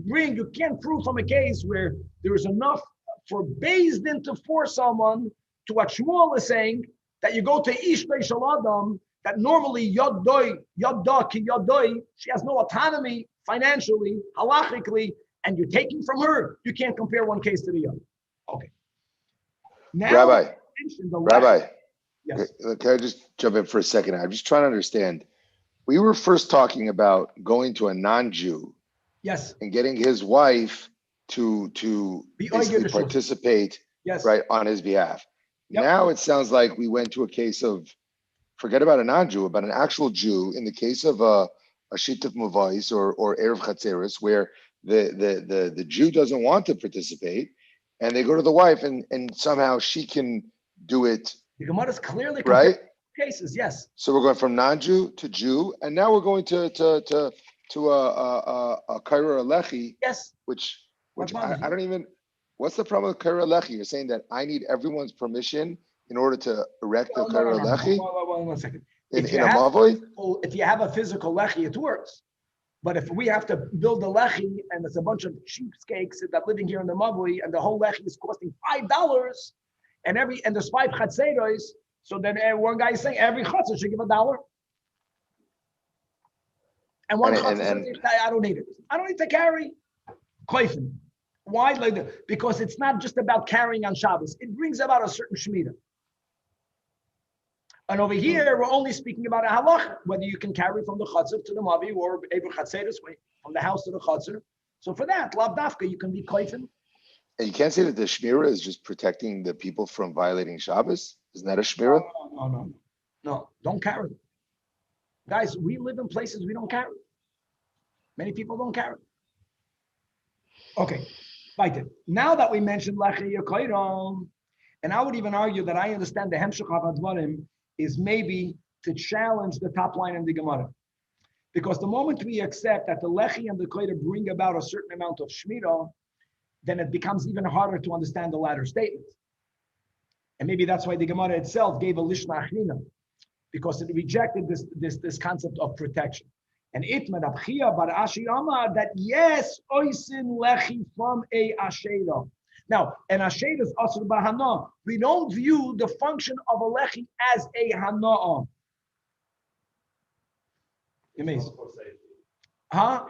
you can't prove from a case where there is enough for Beis Din to force someone to what Shmuel is saying, that you go to Ishtay Shaladam, that normally Yod Doi, she has no autonomy financially, halachically, and you're taking from her. You can't compare one case to the other. Okay. Now, Rabbi, yes. Can I just jump in for a second? I'm just trying to understand. We were first talking about going to a non-Jew Yes. and getting his wife to Be basically argued. participate Yes. right on his behalf. Yep. Now it sounds like we went to a case of, forget about a non-Jew, about an actual Jew in the case of a shituf muvais or erev chatzeris, where the Jew doesn't want to participate, and they go to the wife, and somehow she can do it. The Gemara is clearly right. Cases, yes. So we're going from non-Jew to Jew, and now we're going to a kaira alechi. Yes. Which I don't even. What's the problem with kaira alechi? You're saying that I need everyone's permission in order to erect the kaira alechi? One second. In a mavoi? If you have a physical lechi, it works. But if we have to build a lechi and there's a bunch of cheapskates that living here in the mavoi and the whole lechi is costing $5 and there's 5 chatzeros, so then one guy is saying every chatzah should give $1. And one chatzah says, I don't need it. I don't need to carry. Koifen. Why? Because it's not just about carrying on Shabbos. It brings about a certain shemitah. And over here, we're only speaking about a halach, whether you can carry from the chatzar to the mavi or ever chatzeres, from the house to the chatzar. So for that, lav dafka, you can be koifen. And you can't say that the shmirah is just protecting the people from violating Shabbos. Isn't that a shmirah? No, don't carry. Guys, we live in places we don't carry. Many people don't carry. Okay, right. Now that we mentioned lechi yakoiram, and I would even argue that I understand the hemshech havadvarim is maybe to challenge the top line in the Gemara. Because the moment we accept that the lechi and the koiram bring about a certain amount of shmirah, then it becomes even harder to understand the latter statement. And maybe that's why the Gemara itself gave a lishna achrina, because it rejected this concept of protection. And itmed abchia bar Ashi Amar that yes, oisin lechi from a ashera. Now, an ashera is asur bahana. We don't view the function of a lechi as a hana'ah. Amazing. Huh?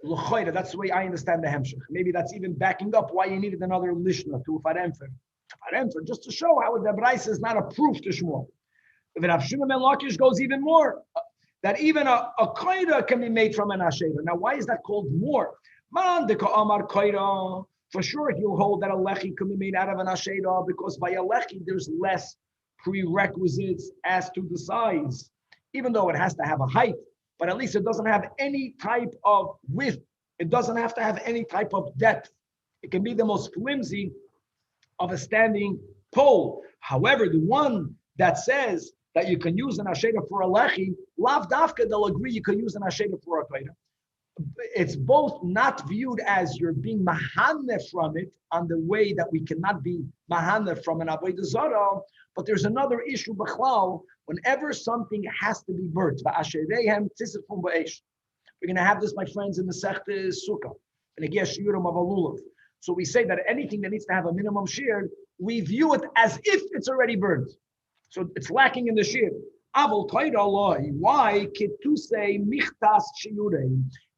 That's the way I understand the hemshech. Maybe that's even backing up why you needed another lishna to faremfer. Just to show how the Bryce is not a proof to Shmuel. If Rav Shimon ben Lakish goes even more, that even a koira can be made from an ashera. Now, why is that called more? Man de ka'amar koira. For sure, he'll hold that a lechi can be made out of an ashera because by a lechi there's less prerequisites as to the size, even though it has to have a height. But at least it doesn't have any type of width. It doesn't have to have any type of depth. It can be the most flimsy of a standing pole. However, the one that says that you can use an ashera for a lechi, lav dafka, they'll agree you can use an ashera for a koira. It's both not viewed as you're being mahaneh from it on the way that we cannot be mahaneh from an avodah zarah, but there's another issue b'chlal. Whenever something has to be burnt, we're going to have this, my friends, in the Sechta Sukkah, and again, shiurim of alulav. So we say that anything that needs to have a minimum shear, we view it as if it's already burned. So it's lacking in the shear. Why?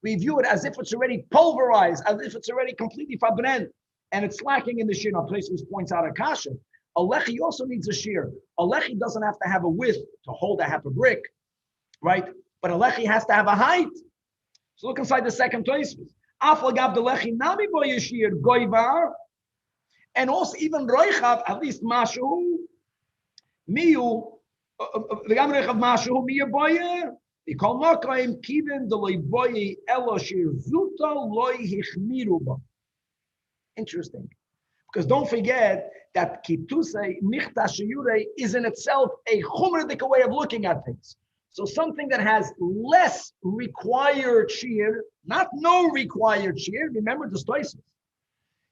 We view it as if it's already pulverized, as if it's already completely fabren, and it's lacking in the shear. Now, Places points out a kasha. A lechi also needs a shear. A lechi doesn't have to have a width to hold a half a brick, right? But a lechi has to have a height. So look inside the second place. And also even roichav, at least mashu, miyu, the gam roichav mashu miyu boye. They call makaim kiven the loy boye elo shir zuta loy hichmiruba. Interesting, because don't forget that kitusei michta shiure is in itself a chumradik way of looking at things. So something that has less required shear, not no required shear. Remember the stoices.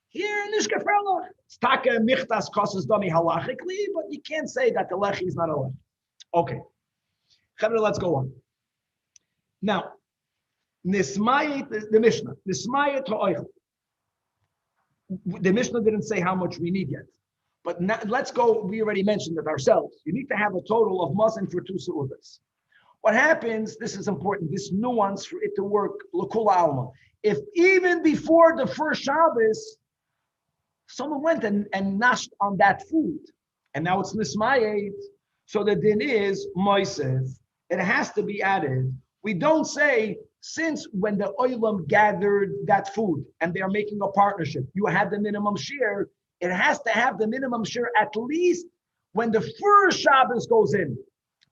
Here in Nishkafela, staka michtas causes dummy halachically, but you can't say that the lechi is not a lechi. Okay, let's go on. Now, nismayit the Mishnah, nismayit ha'oichel. The Mishnah didn't say how much we need yet. But now, let's go, we already mentioned it ourselves. You need to have a total of mazon for 2 seudas. What happens, this is important, this nuance for it to work, l'kula alma. If even before the first Shabbos, someone went and nashed on that food, and now it's nismayet, so the din is moisev, it has to be added. We don't say since when the oilam gathered that food and they are making a partnership, you had the minimum share. It has to have the minimum share at least when the first Shabbos goes in.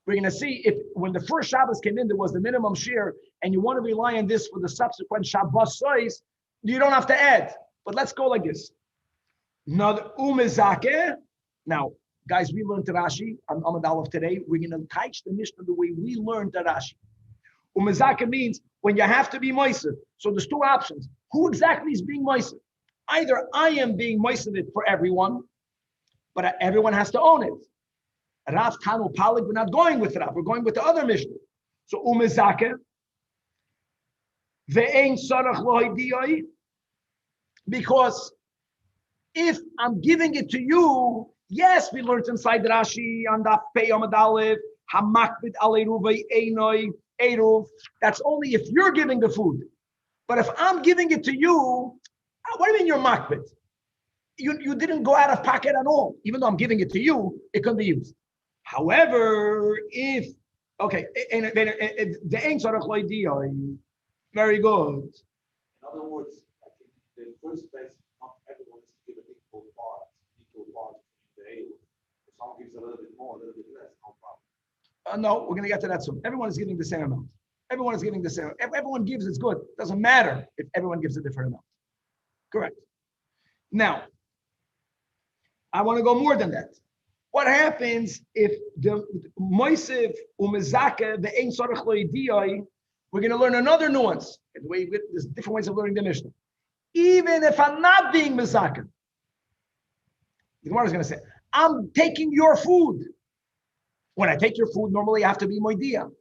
We're going to see if when the first Shabbos came in, there was the minimum share, and you want to rely on this for the subsequent Shabbos sois, you don't have to add. But let's go like this. Now, now, guys, we learned Rashi on Amud Aleph today. We're going to teach the Mishnah the way we learned Rashi. Umezake means when you have to be moiser. So there's two options. Who exactly is being moiser? Either I am being moiser it for everyone, but everyone has to own it. Rav Tanu Palik, we're not going with Rav, we're going with the other Mishnah. So umezake, ve'ein sarach lo hidiyai, because if I'm giving it to you, yes, we learned inside Rashi on the Pei Amud Aleph, hamakbid al eruvei einoi eruv. That's only if you're giving the food. But if I'm giving it to you, what do you mean you're makbid? You didn't go out of pocket at all. Even though I'm giving it to you, it can be used. However, if okay, the ein sarach lo hidiyai, very good. In other words, I think in the first place, not everyone is given equal parts in the able. If someone gives a little bit more, a little bit less, no problem. No, we're going to get to that soon. Everyone is giving the same amount. Everyone is giving the same. If everyone gives, it's good. It doesn't matter if everyone gives a different amount. Correct. Now, I want to go more than that. What happens if the moisiv umezake the ein sarach lo hidiyai? We're going to learn another nuance. The way there's different ways of learning the Mishnah. Even if I'm not being mezake, the Gemara is going to say, I'm taking your food. When I take your food, normally I have to be moidia.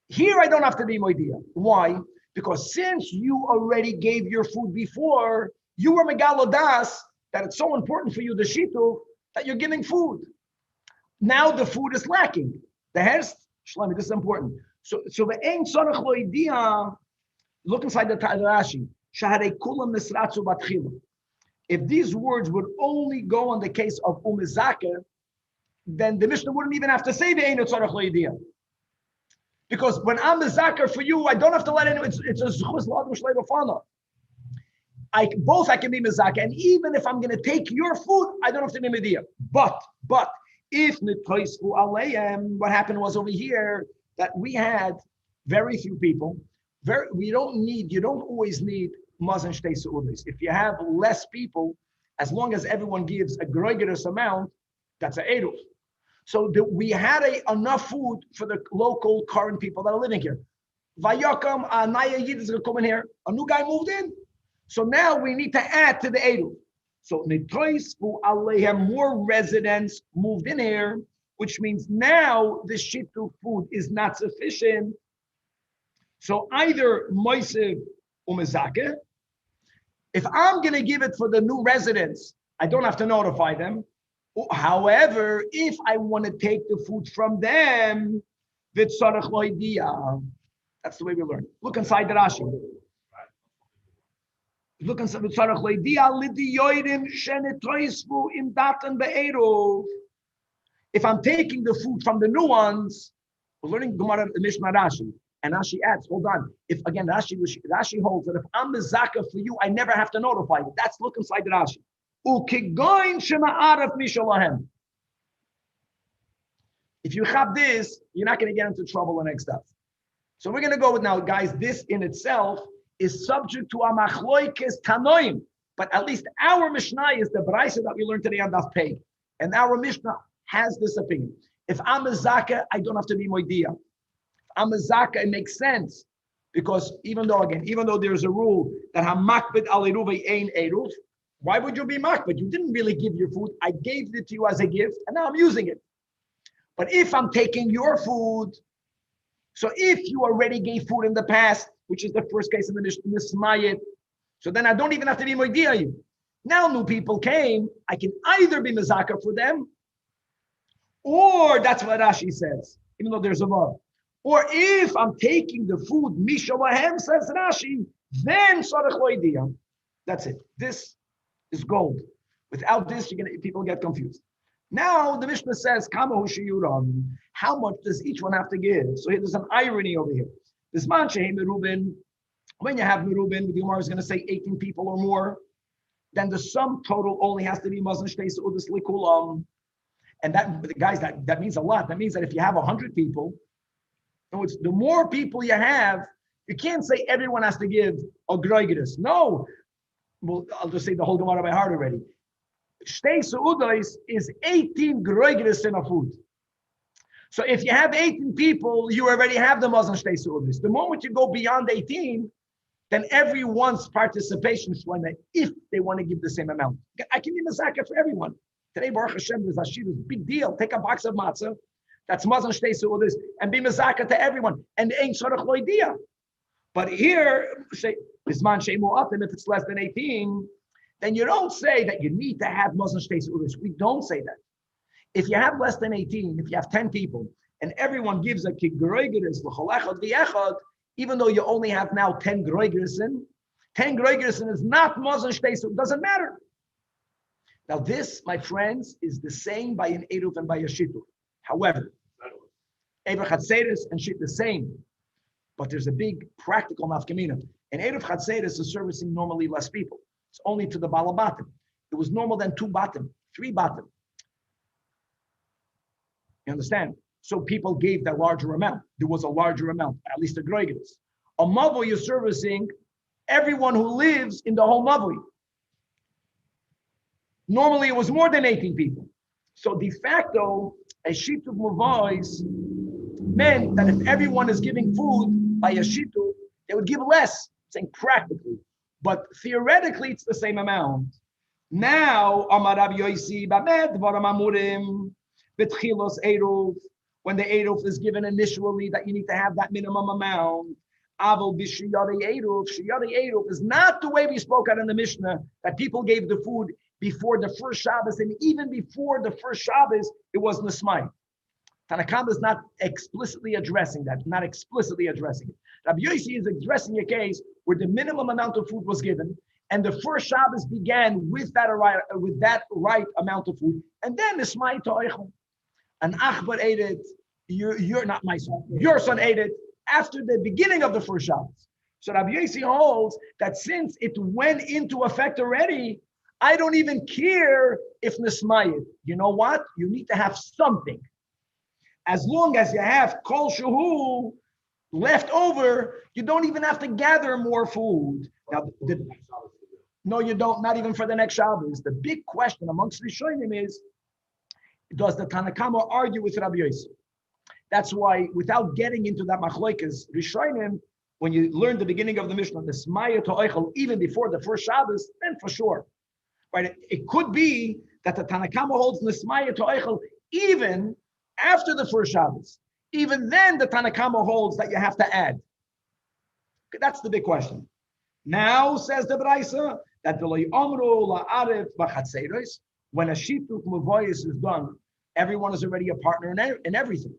Here I don't have to be moidia. Why? Because since you already gave your food before, you were megalodas that it's so important for you, the shitu, that you're giving food. Now the food is lacking. The herst, Shlomi, this is important. So the ein tzarich lo hidiyah, look inside the Rashi. Shaharei kulam nisratzu batchila. If these words would only go on the case of umezake, then the Mishnah wouldn't even have to say the ein tzarich lo hidiyah. Because when I'm mezakar for you, I don't have to let anyone. It's a zchus l'adam shlei b'fana. I can be mezakar, and even if I'm going to take your food, I don't have to be mediyah. But if nitoisfu aleihem, what happened was over here that we had very few people. You don't always need mazan shtei seudos. If you have less people, as long as everyone gives a gregerous amount, that's an eruv. So we had enough food for the local current people that are living here. Vayakam, Naya Yid is going to come in here. A new guy moved in. So now we need to add to the eruv. So nitoisfu aleihem, more residents moved in here, which means now the shitu food is not sufficient. So either moisiv umezake, if I'm going to give it for the new residents, I don't have to notify them. However, if I want to take the food from them, v'tzarech lo hidiyah. That's the way we learn. Look inside the Rashi. Look inside v'tzarech lo hidiyah lidiyoidim shenetoisvu imdatan be'eruv. If I'm taking the food from the new ones, we're learning Gemara Mishnah Rashi, and Rashi adds, hold on. If again Rashi holds that if I'm mezakah for you, I never have to notify you. That's look inside the Rashi. If you have this, you're not going to get into trouble the next stuff. So we're going to go with now, guys. This in itself is subject to a machloikes tanoim, but at least our Mishnah is the brayso that we learned today on Daf Pei, and our Mishnah has this opinion. If I'm a zakah, I don't have to be moidia. If I'm a zakah, it makes sense because even though there's a rule that hamakbid al eruvei ein eruv. Why would you be makbid? You didn't really give your food. I gave it to you as a gift, and now I'm using it. But if I'm taking your food, so if you already gave food in the past, which is the first case in the Mishnah, so then I don't even have to be moidia you. Now new people came, I can either be mezakah for them, or that's what Rashi says, even though there's a vav. Or if I'm taking the food, Misha Lahem, says Rashi, then tzarech lo hidiyah. That's it. This is gold. Without this, people get confused. Now the Mishnah says, "Kama hu shiuram." How much does each one have to give? So there's an irony over here. This man shehem merubin. When you have merubin, the Gemara is going to say 18 people or more. Then the sum total only has to be mazon shtei seudas likulam. And that, guys, that means a lot. That means that if you have 100 people, the more people you have, you can't say everyone has to give a groigidus. No. Well, I'll just say the whole Gemara by heart already. Shtei seudas is 18 groigidus in a food. So if you have 18 people, you already have the mazon shtei seudas. The moment you go beyond 18, then everyone's participation is when if they want to give the same amount. I can give a zakat for everyone. Today, Baruch Hashem, there's a shiur, big deal. Take a box of matzah, that's mazon shtei seudas, and be mezaka to everyone. And ain't sorach loidia. But here, say bisman sheimu atim, if it's less than 18, then you don't say that you need to have mazon shtei seudas. We don't say that. If you have less than 18, if you have 10 people, and everyone gives a kigroigidus l'cholechad v'yechad, even though you only have now 10 groigidus, 10 groigidus is not mazon shtei seudas. It doesn't matter. Now this, my friends, is the same by an eruv and by a shiur. However, eruv chatzeres and shit the same, but there's a big practical nafkamina. An eruv chatzeres is servicing normally less people. It's only to the balabatim. It was normal then 2 batim, 3 batim. You understand? So people gave that larger amount. There was a larger amount, at least a groigidus. A mavoi you're servicing everyone who lives in the whole mavoi. Normally, it was more than 18 people. So de facto, a shiur mavois meant that if everyone is giving food by a shiur, they would give less, saying practically. But theoretically, it's the same amount. Now, Amar Rabbi Yosi, Bamed Dvaram Amurim, B'tchilos Eruv, when the Eruv is given initially, that you need to have that minimum amount. Aval b'shiyari Eruv. Shiyari Eruv is not the way we spoke out in the Mishnah, that people gave the food before the first Shabbos, and even before the first Shabbos, it was Nesmai. Tanach is not explicitly addressing that, not explicitly addressing it. Rabbi Yosi is addressing a case where the minimum amount of food was given, and the first Shabbos began with that right amount of food, and then Nesmai to'echel. An achbar ate it, you're not my son, your son ate it after the beginning of the first Shabbos. So Rabbi Yosi holds that since it went into effect already, I don't even care if Nesmayit. You know what? You need to have something. As long as you have kol shuhu left over, you don't even have to gather more food. Now, no, you don't, not even for the next Shabbos. The big question amongst Rishonim is, does the Tanakama argue with Rabbi Yosi? That's why, without getting into that machloikas, Rishonim, when you learn the beginning of the Mishnah, the Smaya to'echel, even before the first Shabbos, then for sure. Right? It could be that the Tanakama holds Nesmaya to'echel even after the first Shabbos. Even then, the Tanakama holds that you have to add. That's the big question. Now, says the Braisa, that the Amru la'arif b'chatzeros, when a shiur mavois is done, everyone is already a partner in everything.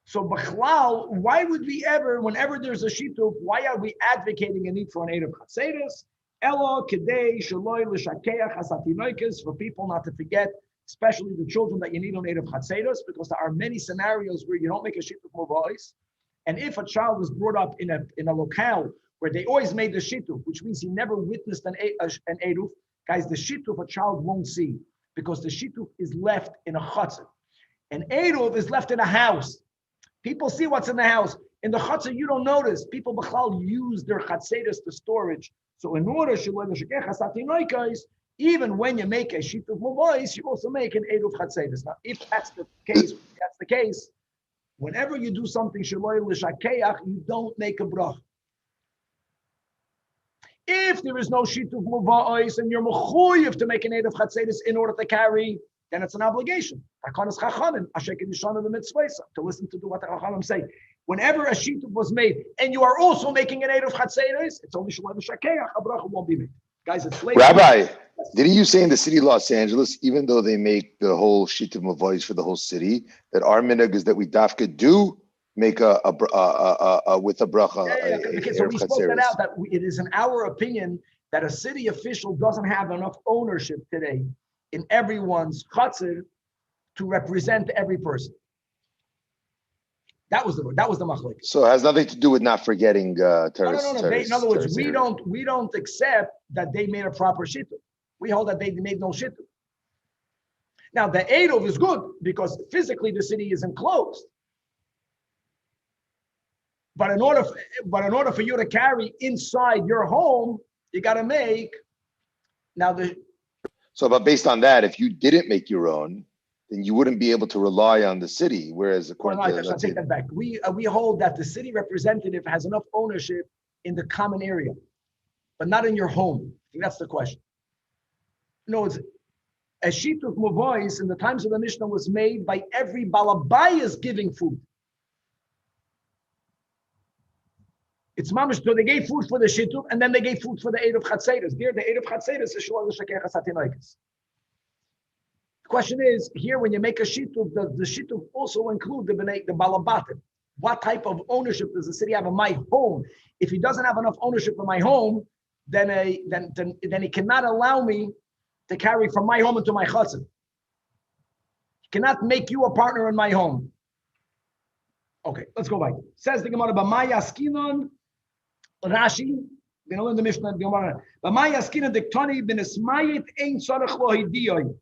So, b'chlal, why would we ever, whenever there's a shiur, why are we advocating a need for an eruv chatzeros? Elo kedei shaloi l'shakeach hasatinoikes, for people not to forget, especially the children, that you need on eruv chatzeros, because there are many scenarios where you don't make a shiur mavois. And if a child was brought up in a locale where they always made the shiur, which means he never witnessed an eruv, guys, the shiur a child won't see, because the shiur is left in a chutzah. An eruv is left in a house. People see what's in the house. In the chutzah, you don't notice. People b'chlal use their chatzeros to storage. So in order, even when you make a shiur mavois, you also make an eruv chatzeros. Now, if that's the case, whenever you do something shaloi l'shakeach, you don't make a brach. If there is no shiur mavois and you're mechuyev to make an eruv chatzeros in order to carry, then it's an obligation. To listen to what the Chachamim say. Whenever a shiur was made and you are also making an eruv chatzeros, it's only shaloi l'shakeach, a bracha won't be made. Guys, it's late. Rabbi, didn't you say in the city of Los Angeles, even though they make the whole shiur mavois for the whole city, that our minhag is that we dafka do make a with a bracha? So we spoke that out, that it is in our opinion that a city official doesn't have enough ownership today in everyone's chutzner to represent every person. That was the machlokes. So it has nothing to do with not forgetting No. In other words, we don't accept that they made a proper shiur. We hold that they made no shiur. Now the eruv is good because physically the city is enclosed. But in order for you to carry inside your home, you got to make. Now but based on that, if you didn't make your own, then you wouldn't be able to rely on the city. Whereas according to I'll take that back. We hold that the city representative has enough ownership in the common area, but not in your home. I think that's the question. No, it's a sheet of mavois in the times of the Mishnah was made by every balabayas giving food. It's mamish, so they gave food for the shituf, and then they gave food for the eruv chatzeres. There, the eruv chatzeres is shual l'shakech hasatinoikis. The question is, here when you make a shituf, does the shituf also include the balabatim? What type of ownership does the city have in my home? If he doesn't have enough ownership in my home, then he cannot allow me to carry from my home into my chassid. He cannot make you a partner in my home. Okay, let's go back. Says the Gemara, B'maya skinon, Rashi, we're going to learn the Mishnah, B'maya skinon diktani b'nesmayit ein tzarech lo hidiyoi,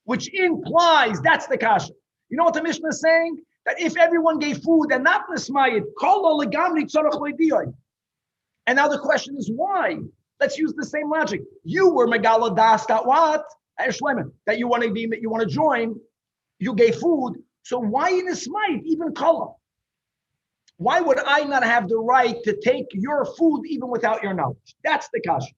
which implies, that's the kasha. You know what the Mishnah is saying? That if everyone gave food and not nesmayit, kol lo legamri tzarech lo hidiyoi. And now the question is why? Let's use the same logic. You were megala das that what? That you want to join, you gave food. So why in nesmayit, even kol? Why would I not have the right to take your food even without your knowledge? That's the kasha.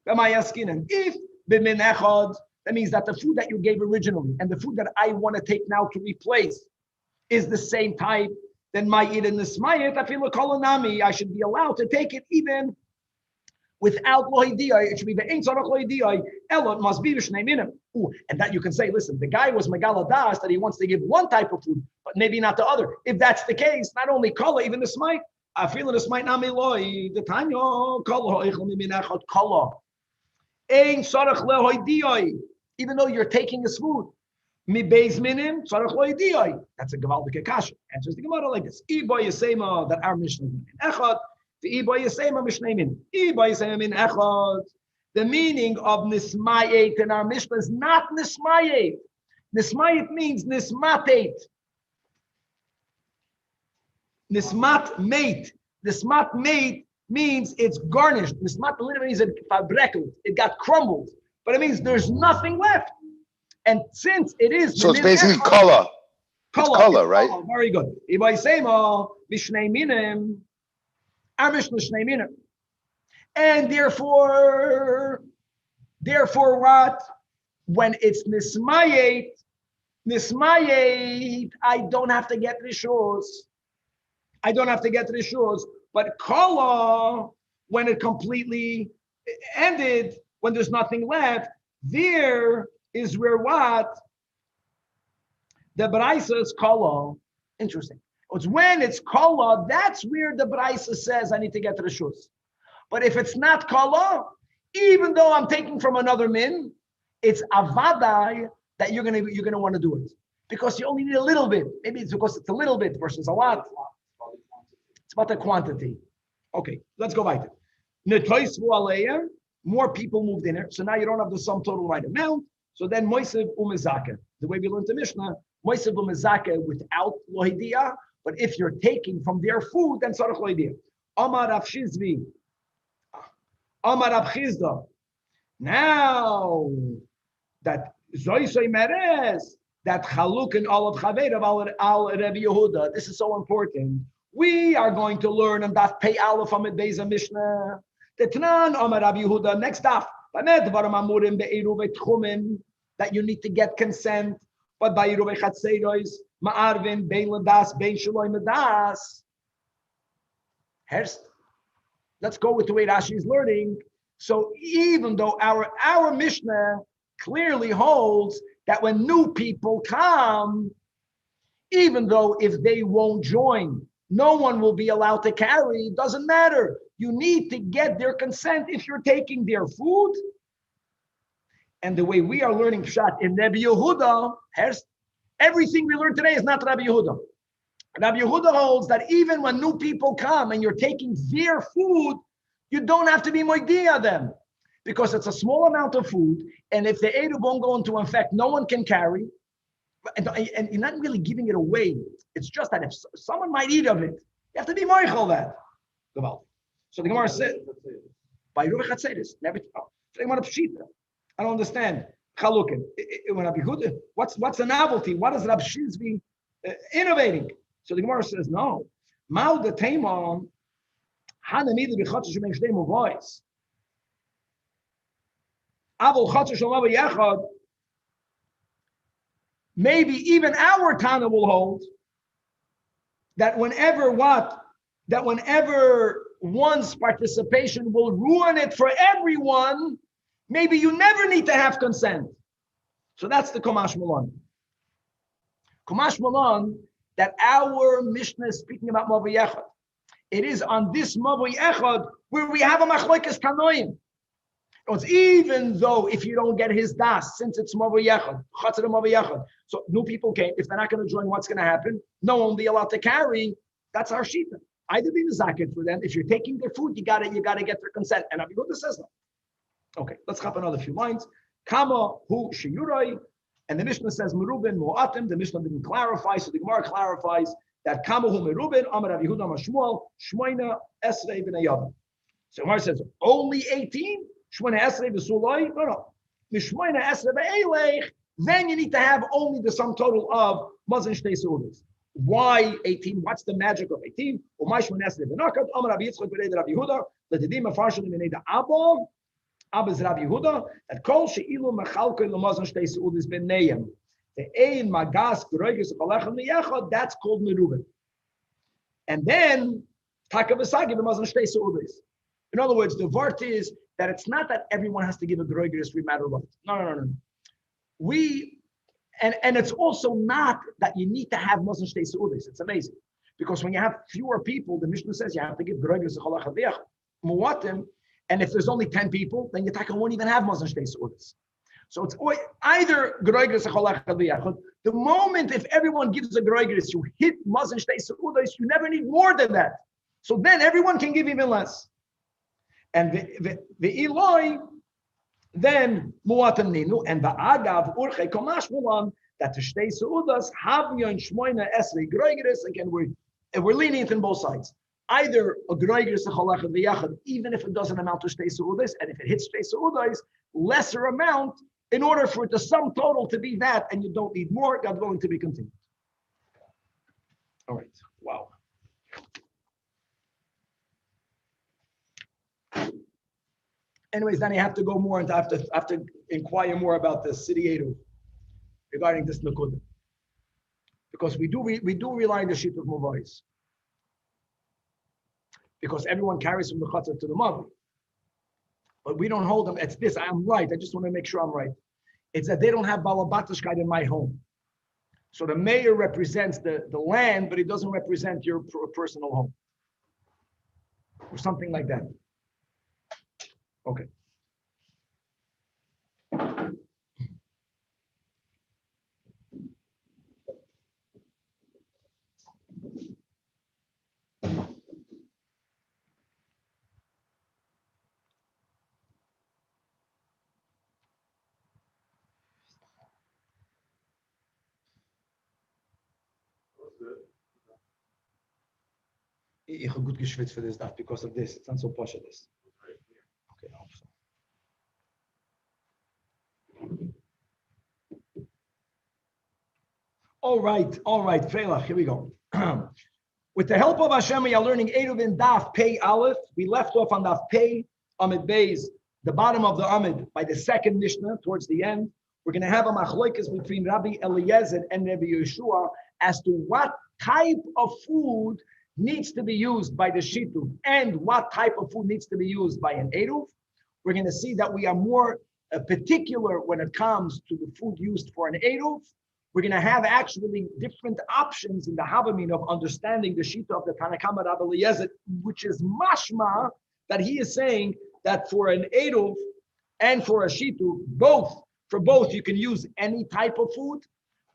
If b'min echad, that means that the food that you gave originally and the food that I want to take now to replace is the same type, then my eat in the smayit, I feel a kolonami. I should be allowed to take it even without lohidiya. It should be the ein tzarech lohidiya. Elot must be b'shnei minim. And that you can say, listen, the guy was megala das that he wants to give one type of food, but maybe not the other. If that's the case, not only kala, even the smite, I feel the smite nami loy. The tanya kala hoichel miminachot kala. Ein tzarech lohidiya. Even though you're taking his food. Mi beis minim tzarech lohidiya. That's a gavaldik kasha. Answers the Gemara like this. Iba yisema that our Mishnah is echad. The Iba yisema mishnei min. Iba yisema min echad. The meaning of nismayet in our Mishnah is not nismayet. Nismayet means nismatet. Nismat mate. Nismat mate means it's garnished. Nismat literally means it fabrekled. It got crumbled. But it means there's nothing left. And since it is... So it's basically color. Color, right? Color. Very good. Iba yisema mishnei minim. Our Mishnah is shnei minim. And therefore what? When it's nismayet, I don't have to get rishos. But kala, when it completely ended, when there's nothing left, there is where what? The Baraisa is kala. Interesting. It's when it's kala, that's where the Baraisa says I need to get rishos. But if it's not kala, even though I'm taking from another min, it's avadai that you're gonna want to do it because you only need a little bit. Maybe it's because it's a little bit versus a lot. It's about the quantity. Okay, let's go back. More people moved in it, so now you don't have the sum total right amount. So then moisev umezaka. The way we learned the Mishnah, moisev umezaka without lohidia. But if you're taking from their food, then tzarech lohidia. Amar Rav Shizvi. Amar Rav Chizda. Now that Zoisoi Meres, that Chaluk and all of Chaver of Al Rabbi Yehuda, this is so important. We are going to learn on Daf Pei Aleph Amid Beis Mishnah. The Tanan Amar Rabbi Yehuda. Next Daf. That you need to get consent, but by Yeruvei Chatzeros, Ma'arvin, Bein Ladas, Bein Shaloi Madas. Herst. Let's go with the way Rashi is learning. So even though our Mishnah clearly holds that when new people come, even though if they won't join, no one will be allowed to carry, it doesn't matter. You need to get their consent if you're taking their food. And the way we are learning Pshat in Rabbi Yehuda, everything we learned today is not Rabbi Yehuda. Rabbi Yehuda holds that even when new people come and you're taking their food, you don't have to be moidia them because it's a small amount of food. And if the eruv won't go into effect, no one can carry. And you're not really giving it away. It's just that if someone might eat of it, you have to be moichel that. So the Gemara said, by Ruach HaTzeres, never. I don't understand. Chalukin. What's the novelty? What is Rab Shizvi innovating? So the Gemara says, no. Mal the Taimon, Hanamid b'chotz shemen shtei muvois. Avol chotz shemav yachad. Maybe even our Tana will hold that whenever one's participation will ruin it for everyone, maybe you never need to have consent. So that's the Komash Malon. Komash Malon, that our Mishnah is speaking about Mavi Echad. It is on this Mavi Echad where we have a Machlokes Tanoim. It's even though if you don't get his das, since it's Mavi Echad, Chatzar Mavi Echad. So new people came. If they're not going to join, what's going to happen? No one will be allowed to carry. That's our shita. Either be the zakat for them. If you're taking their food, you gotta get their consent. And Abihuda says no. Okay, let's hop another few lines. Kama hu shiuroi, and the Mishnah says merubin mu'atim. The Mishnah didn't clarify, so the Gemara clarifies that kama hu merubin amar Abihuda amar Shmuel shmoina esrei b'nei yavim. So Gemara says only 18. Shmoina esrei v'suloi. No. Mishmoina esrei b'eilech. Then you need to have only the sum total of mazon shtei seudas. Why 18? What's the magic of 18? Abba's Rabbi Yehuda, that kol she'ilu mechalko lemazon shtei seudis b'neiim. The ein magas groigis chalechem liyachad, that's called merubin. And then takavasagi lemazon shtei seudis. In other words, the vart is that it's not that everyone has to give a groigis no matter what. No. And it's also not that you need to have Muslim shtei seudis. It's amazing. Because when you have fewer people, the Mishnah says you have to give groigis muatim. And if there's only 10 people, then your taka won't even have Muslim shtei seudis. So it's either groigis. The moment if everyone gives a groigis, you hit Muslim shtei seudis, you never need more than that. So then everyone can give even less. And the Eloi, then muatam ninu, and the agav urche komash mulan, that the shtei seudas havyon shmoina esrei groigis. Again, we're lenient on both sides. Either a groigis echolachad v'yachad, even if it doesn't amount to shtei seudas, and if it hits shtei seudas, lesser amount, in order for the sum total to be that, and you don't need more, God willing, to be continued. All right. Wow. Anyways, then I have to go more and I have to inquire more about the city Eruv regarding this Nakuda. Because we do rely on the sheet of Muvais. Because everyone carries from the Chatzar to the Mavi. But we don't hold them. It's this. I'm right. I just want to make sure I'm right. It's that they don't have Balabatashkeit in my home. So the mayor represents the land, but he doesn't represent your personal home. Or something like that. Okay. Ich habe gut geschwitzt für das Dach because of this. It's not so posh this. Okay, I hope so. All right, Felach, here we go. With the help of Hashem, we are learning ERUVIN Daf Pei Aleph. We left off on Daf Pei Amid Beis, the bottom of the Amid, by the second Mishnah towards the end. We're going to have a machlokes between Rabbi Eliezer and Rabbi Yeshua as to what type of food needs to be used by the Shituv and what type of food needs to be used by an Eruv. We're going to see that we are more particular when it comes to the food used for an Eruv. We're going to have actually different options in the Havamin of understanding the Shita of the Tanach Rabbi Eliezer, which is mashma, that he is saying that for an Eruv and for a Shituv, for both you can use any type of food,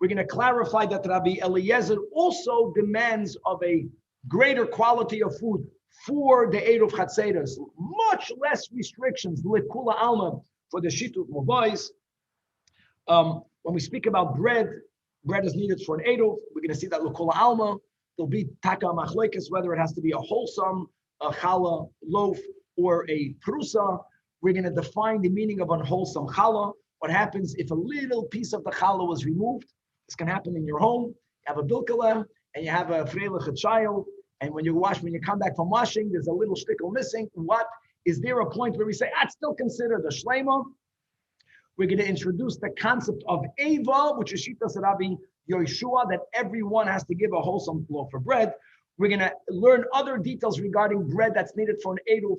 We're going to clarify that Rabbi Eliezer also demands of a greater quality of food for the Eruv Chatzeres, much less restrictions, Lekula Alma, for the Shitut Mobois. When we speak about bread is needed for an Eruv. We're going to see that Lekula Alma, there'll be Taka Machlekes, whether it has to be a wholesome a challah loaf or a prusa. We're going to define the meaning of unwholesome challah. What happens if a little piece of the challah was removed? This can happen in your home. You have a bilkala and you have a freiliche child, and when you come back from washing, there's a little shtickle missing. What is there a point where we say that's still considered a shleima? We're going to introduce the concept of eva, which is shitas Rabbi Yoshua, that everyone has to give a wholesome loaf of bread. We're going to learn other details regarding bread that's needed for an Eruv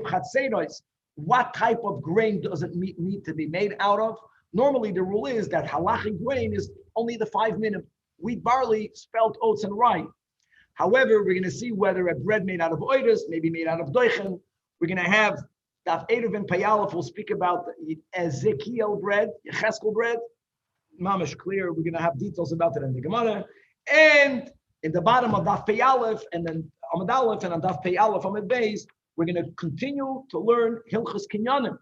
Chatzeros. What type of grain does it need to be made out of? Normally, the rule is that halachic grain is only the 5 minute wheat, barley, spelt, oats, and rye. However, we're going to see whether a bread made out of oiris, maybe made out of doichen. We're going to have Daf ERUVIN Payalef will speak about Ezekiel bread, Yecheskel bread. Mamish clear. We're going to have details about it in the Gemara. And in the bottom of Daf Payalef, and then Amud Aleph, and on Daf Payalef Amud Beis, we're going to continue to learn Hilchos Kinyanim.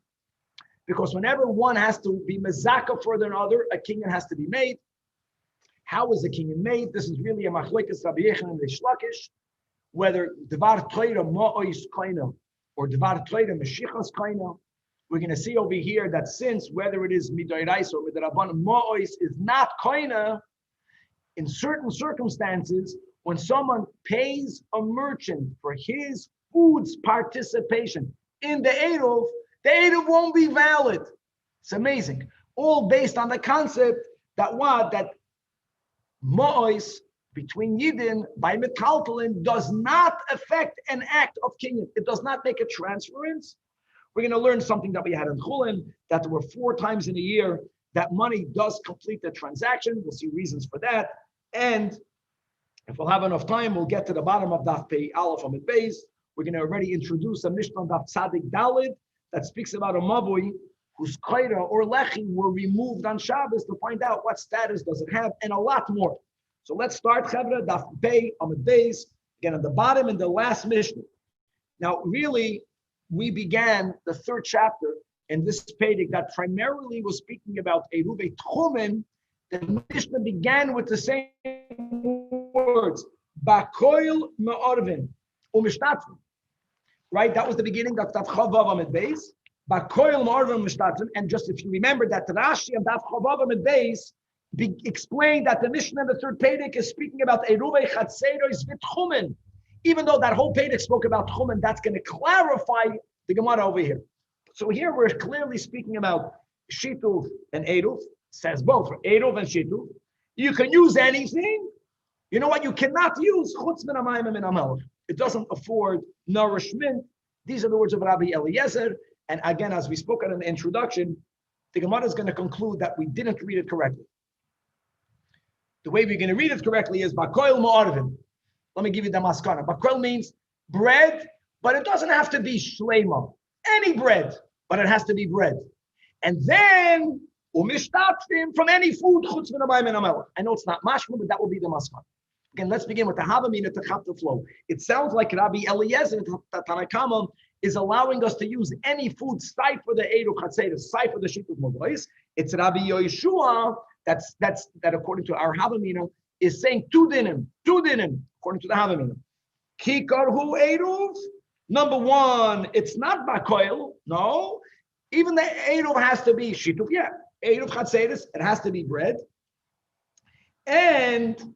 Because whenever one has to be mezaka for another, a kinyan has to be made. How is a kinyan made? This is really a machlekes Rabbi Yechon and Reish Lakish, whether devar Torah ma'ois kaina or devar Torah meshichas kaina. We're going to see over here that since whether it is midorais or midrabanan ma'ois is not kaina, in certain circumstances, when someone pays a merchant for his food's participation in the Eruv won't be valid. It's amazing. All based on the concept that that ma'ois between Yidin by metaltalin does not affect an act of kinyan. It does not make a transference. We're going to learn something that we had in Chulin, that there were 4 times in a year that money does complete the transaction. We'll see reasons for that. And if we'll have enough time, we'll get to the bottom of Daf Pei Aleph Amud Beis. We're going to already introduce a Mishnah Daf Tzadik Dalid that speaks about a mavui whose kaira or lechi were removed on Shabbos to find out what status does it have, and a lot more. So let's start Chevra Daf Pei Amud Beis, again at the bottom in the last Mishnah. Now, really, we began the 3rd chapter in this Pedic that primarily was speaking about Eruvei Tchumen. The Mishnah began with the same words, Bakoil Me'orvin, Umishtatzim. Right? That was the beginning of Daf Chavav Amud Beis. Bakoil Me'orvin Umishtatzim. And just if you remember that Rashi and Daf Chavav Amud Beis explained that the Mishnah in the 3rd Pedic is speaking about Eruvei Chatzeros V'Tchumen. Even though that whole Pedic spoke about Tchumen, that's going to clarify the Gemara over here. So here we're clearly speaking about Shituf and Eruv. Says both, for Eruv and Shituf. You can use anything. You know what you cannot use? Chutz min hamayim min hamelech. It doesn't afford nourishment. These are the words of Rabbi Eliezer. And again, as we spoke in the introduction, the Gemara is going to conclude that we didn't read it correctly. The way we're going to read it correctly is Bakoil Ma'arvin. Let me give you the maskana. Bakoil means bread, but it doesn't have to be shleima. Any bread, but it has to be bread. And then umishtatzim from any food chutz min hamayim min hamelech. I know it's not mashma, but that will be the maskana. Again, let's begin with the havamina to chap the flow. It sounds like Rabbi Eliezer Tanach is allowing us to use any food side for the Eruv Chatzeros, side for the Shituf Mobois. It's Rabbi Yoshua that according to our havamina is saying two dinim, according to the havamina. Kikar hu Eruv. Number 1, it's not bakoil. No, even the Eruv has to be Shituf. Yeah, Eruv Chatzeros, it has to be bread. And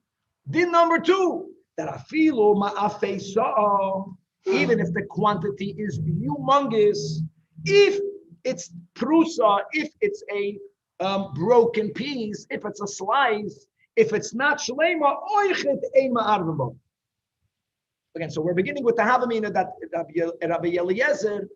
din number 2, that afilu ma'afei sa'a, even if the quantity is humongous, if it's prusa, if it's a broken piece, if it's a slice, if it's not shleima, oichet ein ma'arvim bo. Again, so we're beginning with the havamina that Rabbi Eliezer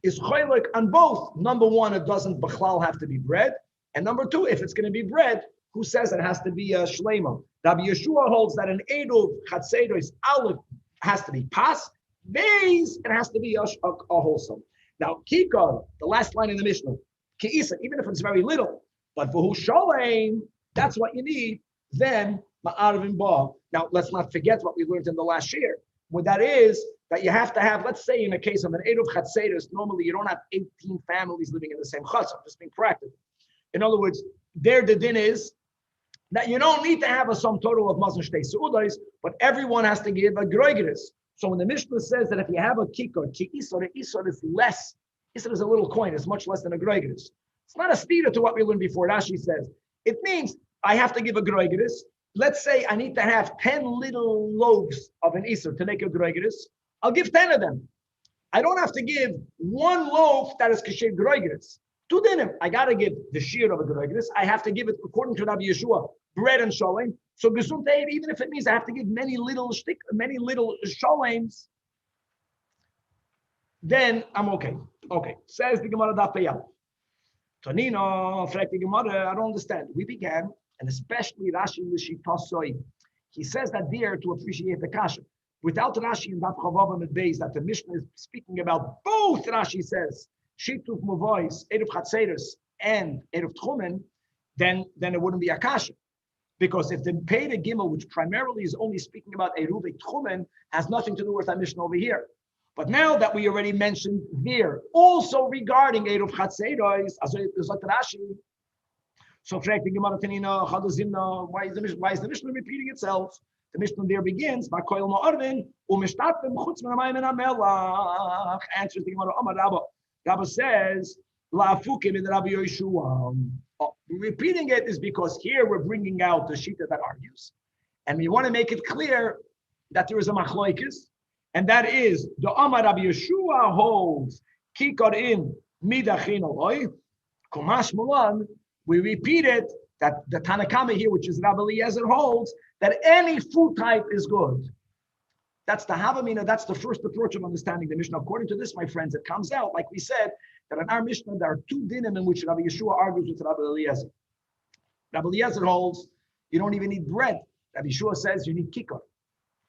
is choylek on both. Number 1, it doesn't b'chlal have to be bread, and number 2, if it's going to be bread, who says it has to be a shleima? Rabbi Yeshua holds that an Eruv Chatzeros aleph has to be pas, beis, it has to be a wholesome. Now, kikar, the last line in the Mishnah, ke'isa, even if it's very little, but v'hu sholem, that's what you need, then ma'arvin ba. Now, let's not forget what we learned in the last year. What that is, that you have to have, let's say in a case of an Eruv Chatzeros, normally you don't have 18 families living in the same chutz. I'm just being practical. In other words, there the din is that you don't need to have a sum total of Mazon Shtei Seudos, but everyone has to give a groigeris. So when the Mishnah says that if you have a kikor, ki isor is less, isor is a little coin, it's much less than a groigeris. It's not a stira to what we learned before. Rashi says it means I have to give a groigeris. Let's say I need to have 10 little loaves of an isor to make a groigeris. I'll give 10 of them. I don't have to give one loaf that is kasher groigeris. Two dinim. I got to give the shiur of a groigeris. I have to give it according to Rabbi Yeshua, bread and sholem. So gesundheit, even if it means I have to give many little sholems, then I'm okay. Okay. Says the Gemara Daf Peyal. Tonino, fragt the Gemara, I don't understand. We began, and especially Rashi L'Shitosoi, he says that there to appreciate the kasha. Without Rashi and Daf Chavav and Beis, that the Mishnah is speaking about both. Rashi says Shituf Mavois, Eruv Chatzeros, and Eruv Tchumen, then it wouldn't be a kasha. Because if the Pei Gimel, which primarily is only speaking about Eruv Tchumen, has nothing to do with that Mishnah over here. But now that we already mentioned there, also regarding Eruv Chatzeros, as Rashi. So, why is the Mishnah repeating itself? The Mishnah there begins by Koil Ma'arvin, Umishtatim Chutz Menamayim and Amelach. Answers the Gemara Amar Rabba. Rabba says, La'afukim in Rabbi Yeshua. Repeating it is because here we're bringing out the shita that argues, and we want to make it clear that there is a machloikis, and that is the Amar Rabbi Yeshua holds Kikar in Midachin Aloi Kumash Mulan. We repeat it that the Tanakama here, which is Rabbi Eliezer, holds that any food type is good. That's the Havamina, that's the first approach of understanding the Mishnah. According to this, my friends, it comes out, like we said, that in our Mishnah, there are two dinim in which Rabbi Yeshua argues with Rabbi Eliezer. Rabbi Eliezer holds, you don't even need bread. Rabbi Yeshua says you need kikar.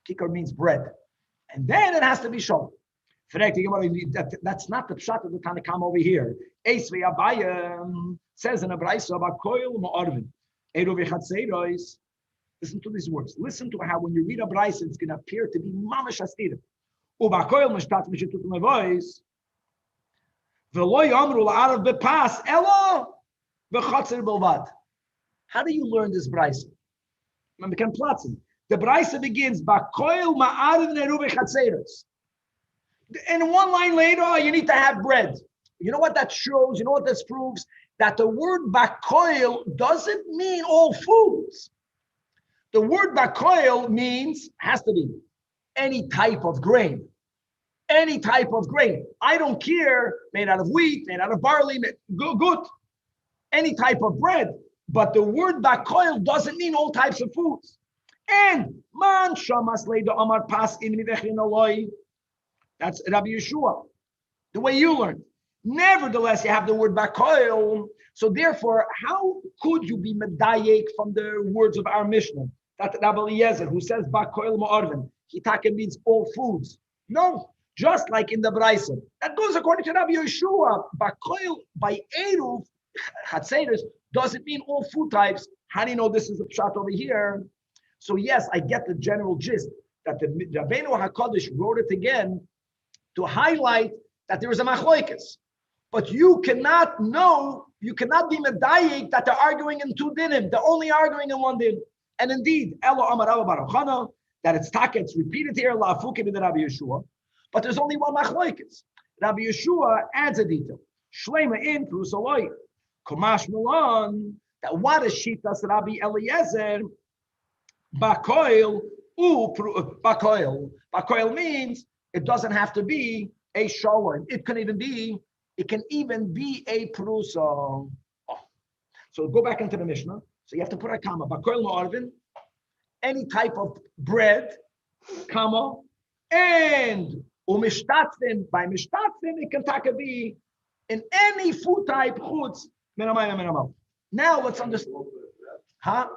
Kikar means bread. And then it has to be shalom. That's not the pshat of the Tanakam over here. Eisvei Abayim says in a brayso about koil ma'arvin. Eruv Chatzeros. Listen to these words. Listen to how when you read a brayso, it's going to appear to be mamash astira. Uba koil mishtat mishitut mevois. V'lo yomru la'arav bepas elo v'chatzer belvad. How do you learn this brayso? The brayso begins by koil ma'arvin eruv Chatzeros. And one line later, you need to have bread. You know what that shows? You know what this proves? That the word bakoil doesn't mean all foods. The word bakoil has to be any type of grain. Any type of grain. I don't care, made out of wheat, made out of barley, good. Any type of bread. But the word bakoil doesn't mean all types of foods. And man shamas leido amar pas in midechin aloi. That's Rabbi Yeshua, the way you learn. Nevertheless, you have the word bakoil. So therefore, how could you be medayek from the words of our Mishnah? That Rabbi Eliezer, who says bakoil ma'arvin, hitaka means all foods. No, just like in the Brayso. That goes according to Rabbi Yeshua. Bakoil by Eruv Chatzeros doesn't mean all food types. How do you know this is a pshat over here? So yes, I get the general gist that the Rabbeinu HaKadosh wrote it again to highlight that there is a machloikis. But you cannot be medayik that they're arguing in two dinim. They're only arguing in one din. And indeed, Elo Amar Rabba Baruchana, that it's repeated here, La'afukim in the Rabbi Yeshua. But there's only one machloikis. Rabbi Yeshua adds a detail. Shlema in Prusaloi. Kumash Milan, that what is Shitas Rabbi Eliezer? Bakoil, Bakoil means it doesn't have to be a shalom. It can even be a prusa. Oh. So go back into the Mishnah. So you have to put a comma. Bakoil ma'arvin, any type of bread, comma, and umishtatzin. By mishtatzin, it can be in any food type. Chutz menamayim menamal. Now let's understand. Huh?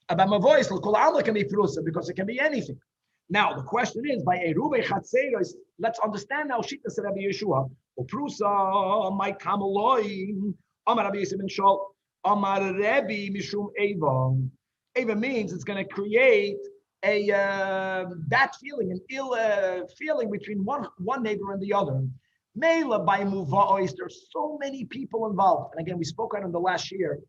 About my voice, can be prusa because it can be anything. Now the question is by Eruv Chatzeros. Let's understand now. Shittas Rabbi Yeshua. Prusa might come along Amar Rabbi Yosef ben Shol, Amar Rebbe Mishum Eva. Eva means it's going to create a bad feeling, an ill feeling between one neighbor and the other. Mela by Muva'os, there's so many people involved. And again, we spoke on in the last year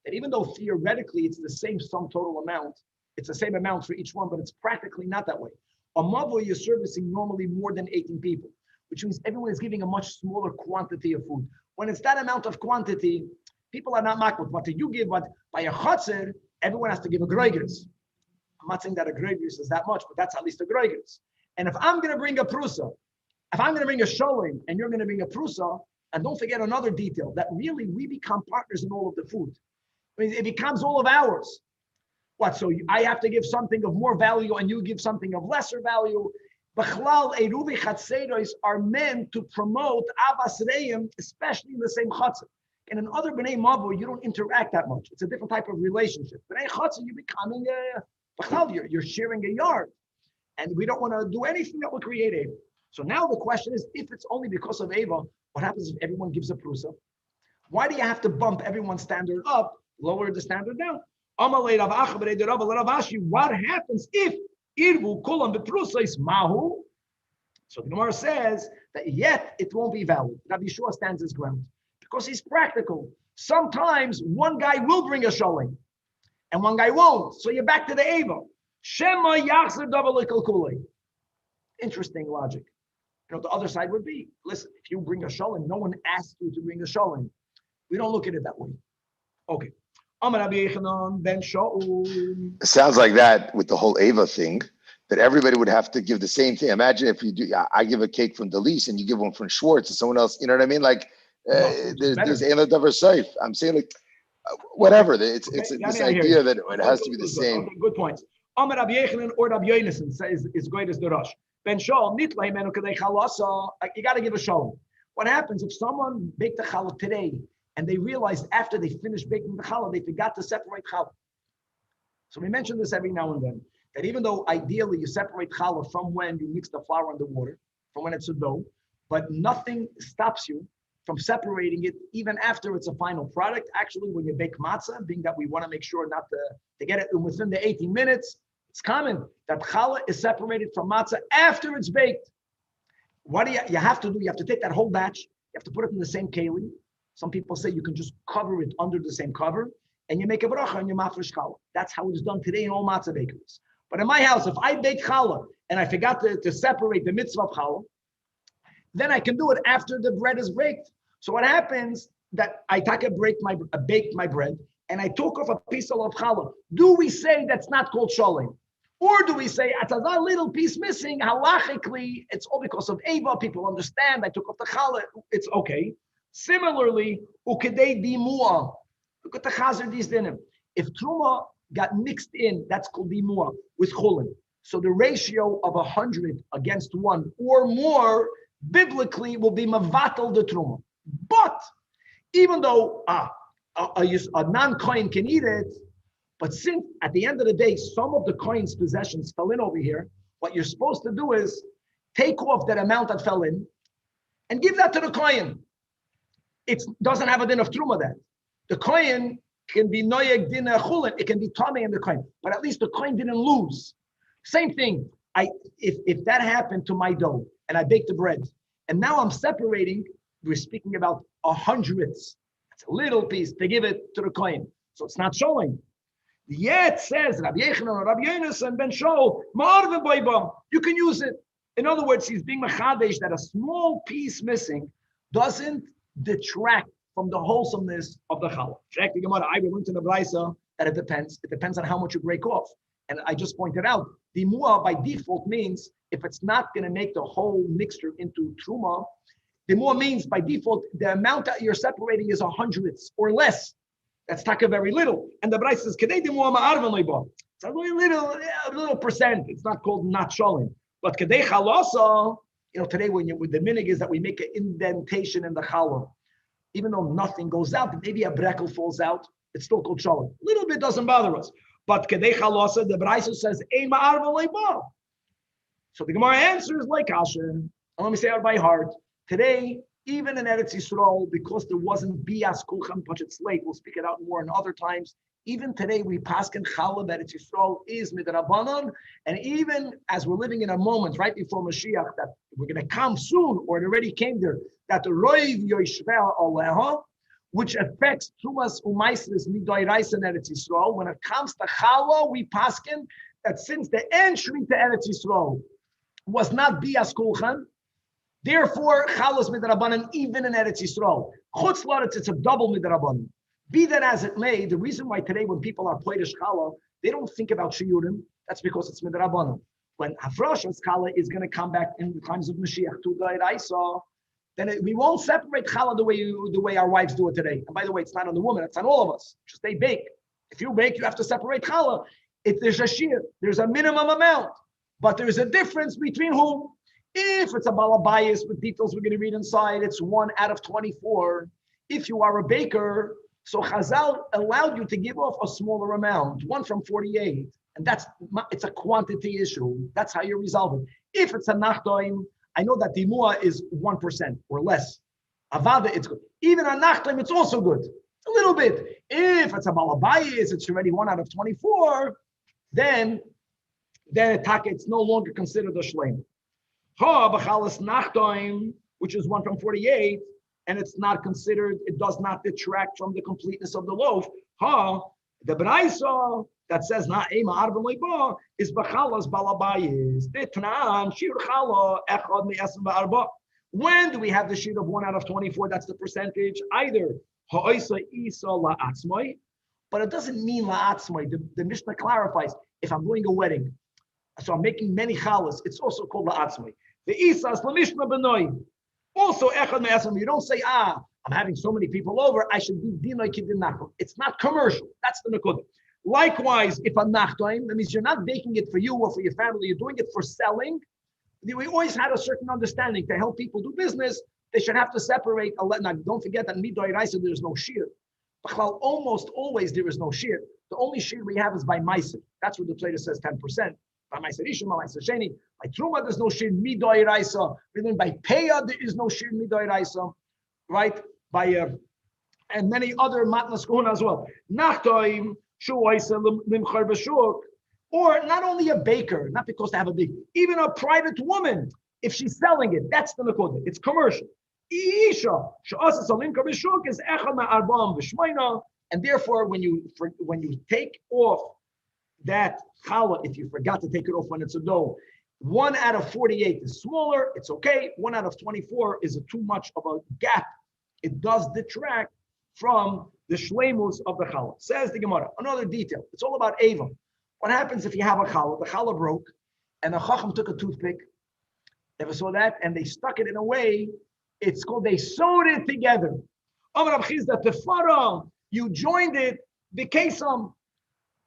that even though theoretically it's the same sum total amount, it's the same amount for each one, but it's practically not that way. A mavo, you're servicing normally more than 18 people, which means everyone is giving a much smaller quantity of food. When it's that amount of quantity, people are not makbut. What do you give? But by a chotzer, everyone has to give a groigers. I'm not saying that a groigers is that much, but that's at least a groigers. And if I'm going to bring a prusa, if I'm going to bring a sholim and you're going to bring a prusa, and don't forget another detail, that really we become partners in all of the food. I mean, it becomes all of ours. What? So I have to give something of more value and you give something of lesser value. B'chlal, eruvi chatzeros are meant to promote avas reim, especially in the same chatzah. And in other b'nei mavu, you don't interact that much. It's a different type of relationship. B'nei chatzah, you're becoming you're sharing a yard. And we don't want to do anything that will create Eva. So now the question is, if it's only because of Eva, what happens if everyone gives a prusa? Why do you have to bump everyone's standard up, lower the standard down? What happens if irvu kulam beprusa mahu? So the Gemara says that yet it won't be valid. Rabbi Yeshua stands his ground because he's practical. Sometimes one guy will bring a sholim and one guy won't. So you're back to the Eva. Shema yachzer davar lekulkulei. Interesting logic. You know, the other side would be, listen, if you bring a sholim, no one asked you to bring a sholim. We don't look at it that way. Okay. It sounds like that with the whole Eva thing, that everybody would have to give the same thing. Imagine if you do, I give a cake from Felice and you give one from Schwartz and someone else, you know what I mean? Like, there's Ela Davar Saif. I'm saying like, whatever. It's this idea that it has to be the same. Okay, good points. Amar Rabbi Yechanan or Rabbi Yonason says is great as the Rosh. Ben Shol, nitla himenu kadei chalasa. You got to give a shalom. What happens if someone baked the challah today and they realized after they finished baking the challah, they forgot to separate challah? So we mention this every now and then, that even though ideally you separate challah from when you mix the flour and the water, from when it's a dough, but nothing stops you from separating it even after it's a final product. Actually, when you bake matzah, being that we want to make sure not to get it within the 18 minutes, it's common that challah is separated from matzah after it's baked. What do you have to do? You have to take that whole batch, you have to put it in the same keli. Some people say you can just cover it under the same cover, and you make a bracha and you mafresh challah. That's how it's done today in all matzah bakeries. But in my house, if I bake challah and I forgot to separate the mitzvah of challah, then I can do it after the bread is baked. So what happens that I baked my bread and I took off a piece of challah. Do we say that's not called sholim? Or do we say, it's a little piece missing, halachically, it's all because of Eva, people understand, I took off the challah, it's okay. Similarly, ukedei dimua, look at the chazer these dinim. If truma got mixed in, that's called dimua, with chulin. So the ratio of 100 against 1 or more, biblically, will be mavatal the truma. But, even though a non-kohen can eat it, but since at the end of the day, some of the kohen's possessions fell in over here, what you're supposed to do is take off that amount that fell in and give that to the kohen. It doesn't have a din of truma then. The kohen can be noyeg din chulin, it can be tamei in the kohen, but at least the kohen didn't lose. Same thing. If that happened to my dough and I baked the bread, and now I'm separating, we're speaking about 100ths. It's a little piece to give it to the kohen, so it's not showing. Yet says Rabbi Yechanan or Rabbi Yonason ben Shol, ma'arve boiba, you can use it. In other words, he's being mechadesh that a small piece missing doesn't detract from the wholesomeness of the challah. Check the Gemara. I will learn to the Brisa that it depends. It depends on how much you break off. And I just pointed out, the mu'ah by default means if it's not going to make the whole mixture into truma, the mu'ah means by default the amount that you're separating is 100ths or less. That's taka very little. And the Brisa says, "Kedei dimuah ma'arven leiba." It's a little percent. It's not called not sholim. But kedei chalasa, today with the minig is that we make an indentation in the challah. Even though nothing goes out, maybe a brekel falls out, it's still called sholim. A little bit doesn't bother us. But kedei chalasa, the Brisa says, "Ein ma'arven leiba." So the Gemara answers like kasha. And let me say it by heart. Today, even in Eretz Yisrael, because there wasn't bias kulchan pachet slate, we'll speak it out more in other times. Even today, we paskin challah Eretz Yisrael is midrabanan, and even as we're living in a moment right before Mashiach that we're going to come soon, or it already came there, that the roiv yoishvel aleha, which affects tumas umaisris midoiraisa in Eretz Yisrael. When it comes to challah, we paskin that since the entry to Eretz Yisrael was not bias kulchan, therefore, chalos midrabanan even in Eretz Yisrael. Chutz laretz, it's a double midrabanan. Be that as it may, the reason why today when people are poidish challah, they don't think about shiurim. That's because it's midrabanan. When hafrashas challah is going to come back in the times of Mashiach to the then we won't separate challah the way our wives do it today. And by the way, it's not on the woman; it's on all of us. Just they bake. If you bake, you have to separate challah. If there's a shiur, there's a minimum amount, but there's a difference between whom. If it's a balabayas with details we're going to read inside, it's 1 out of 24. If you are a baker, so Chazal allowed you to give off a smaller amount, 1 from 48, and it's a quantity issue. That's how you resolve it. If it's a nachtoim, I know that dimua is 1% or less. Avada, it's good. Even a nachtoim, it's also good. A little bit. If it's a balabayas, it's already 1 out of 24. Then it's no longer considered a shleim. Ha b'chalas nachtoim, which is 1 from 48, and it's not considered, it does not detract from the completeness of the loaf. Ha, the Braisa that says na ema arben leiba is b'chalas balabayis. Detnan shiur chala echad me'esem ba'arba. When do we have the sheet of 1 out of 24? That's the percentage. Either ha'isa isa la'atzmai, but it doesn't mean la'atzmai. The Mishnah clarifies, if I'm doing a wedding, so I'm making many chalas, it's also called la'atzmai. The isa is l'mishna b'noi. Also, echad me'esem. You don't say, I'm having so many people over, I should do dinoi kidin nachal. It's not commercial. That's the nakuda. Likewise, if a nachtoim, that means you're not baking it for you or for your family, you're doing it for selling. We always had a certain understanding to help people do business. They should have to separate. Now, don't forget that midoi raisa there's no shiur. Almost always there is no shiur. The only shiur we have is by ma'aser. That's where the Torah says 10%. By ma'aser rishon, by ma'aser sheni, by truma there's no shiur midoi raisa. Then by peya there is no shiur midoi raisa, right? By and many other matnas kohuna as well. Nachtoim shu oisa limchar b'shuk. Or not only a baker, not because they have a big, even a private woman, if she's selling it, that's the nakoda. It's commercial. And therefore, when you take off that challah, if you forgot to take it off when it's a dough, 1 out of 48 is smaller, it's okay. 1 out of 24 is too much of a gap. It does detract from the shleimus of the challah. Says the Gemara. Another detail. It's all about Ava. What happens if you have a challah? The challah broke, and the chacham took a toothpick. Never saw that, and they stuck it in a way. It's called they sewed it together. You joined it, the kesam,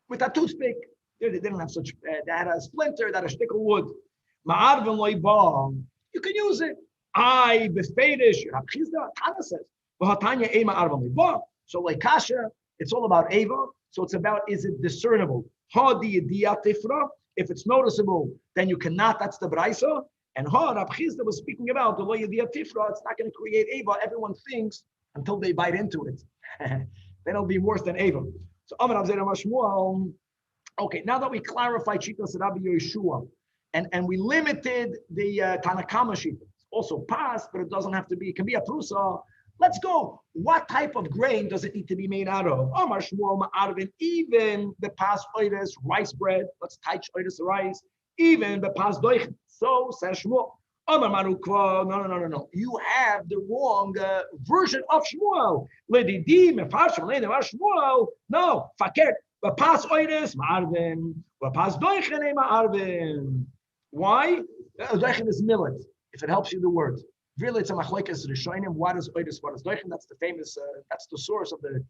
with a toothpick. They didn't have such. They had a splinter, that a stick of wood. You can use it. I befedish. Tanach says. So like kasha, it's all about ava. So it's about, is it discernible? If it's noticeable, then you cannot. That's the braisa. And Rab Chizda was speaking about the lo yediyah tifra. It's not going to create ava. Everyone thinks until they bite into it. Then it'll be worse than ava. So Amar Rav Zera Mashmuel. Okay, now that we clarified Shitas Rabbi Yeshua, and we limited the Tanakama Shita, also passed, but it doesn't have to be. It can be a prusa. Let's go. What type of grain does it need to be made out of? Amar Shmuel ma'arvin, even the pas oides, rice bread. Let's touch oides rice. Even the pas doich. So says Shmuel. Amar Marukva. No. You have the wrong version of Shmuel. Ledidi mefarshim le'nevar Shmuel. No, fakir. The pas oides ma'arvin. The pas doich ma'arvin. Why? Doich is millet. If it helps you, the word. Really, it's a machlekes rishonim. What is oides? What is doichin? That's the famous. That's the source of the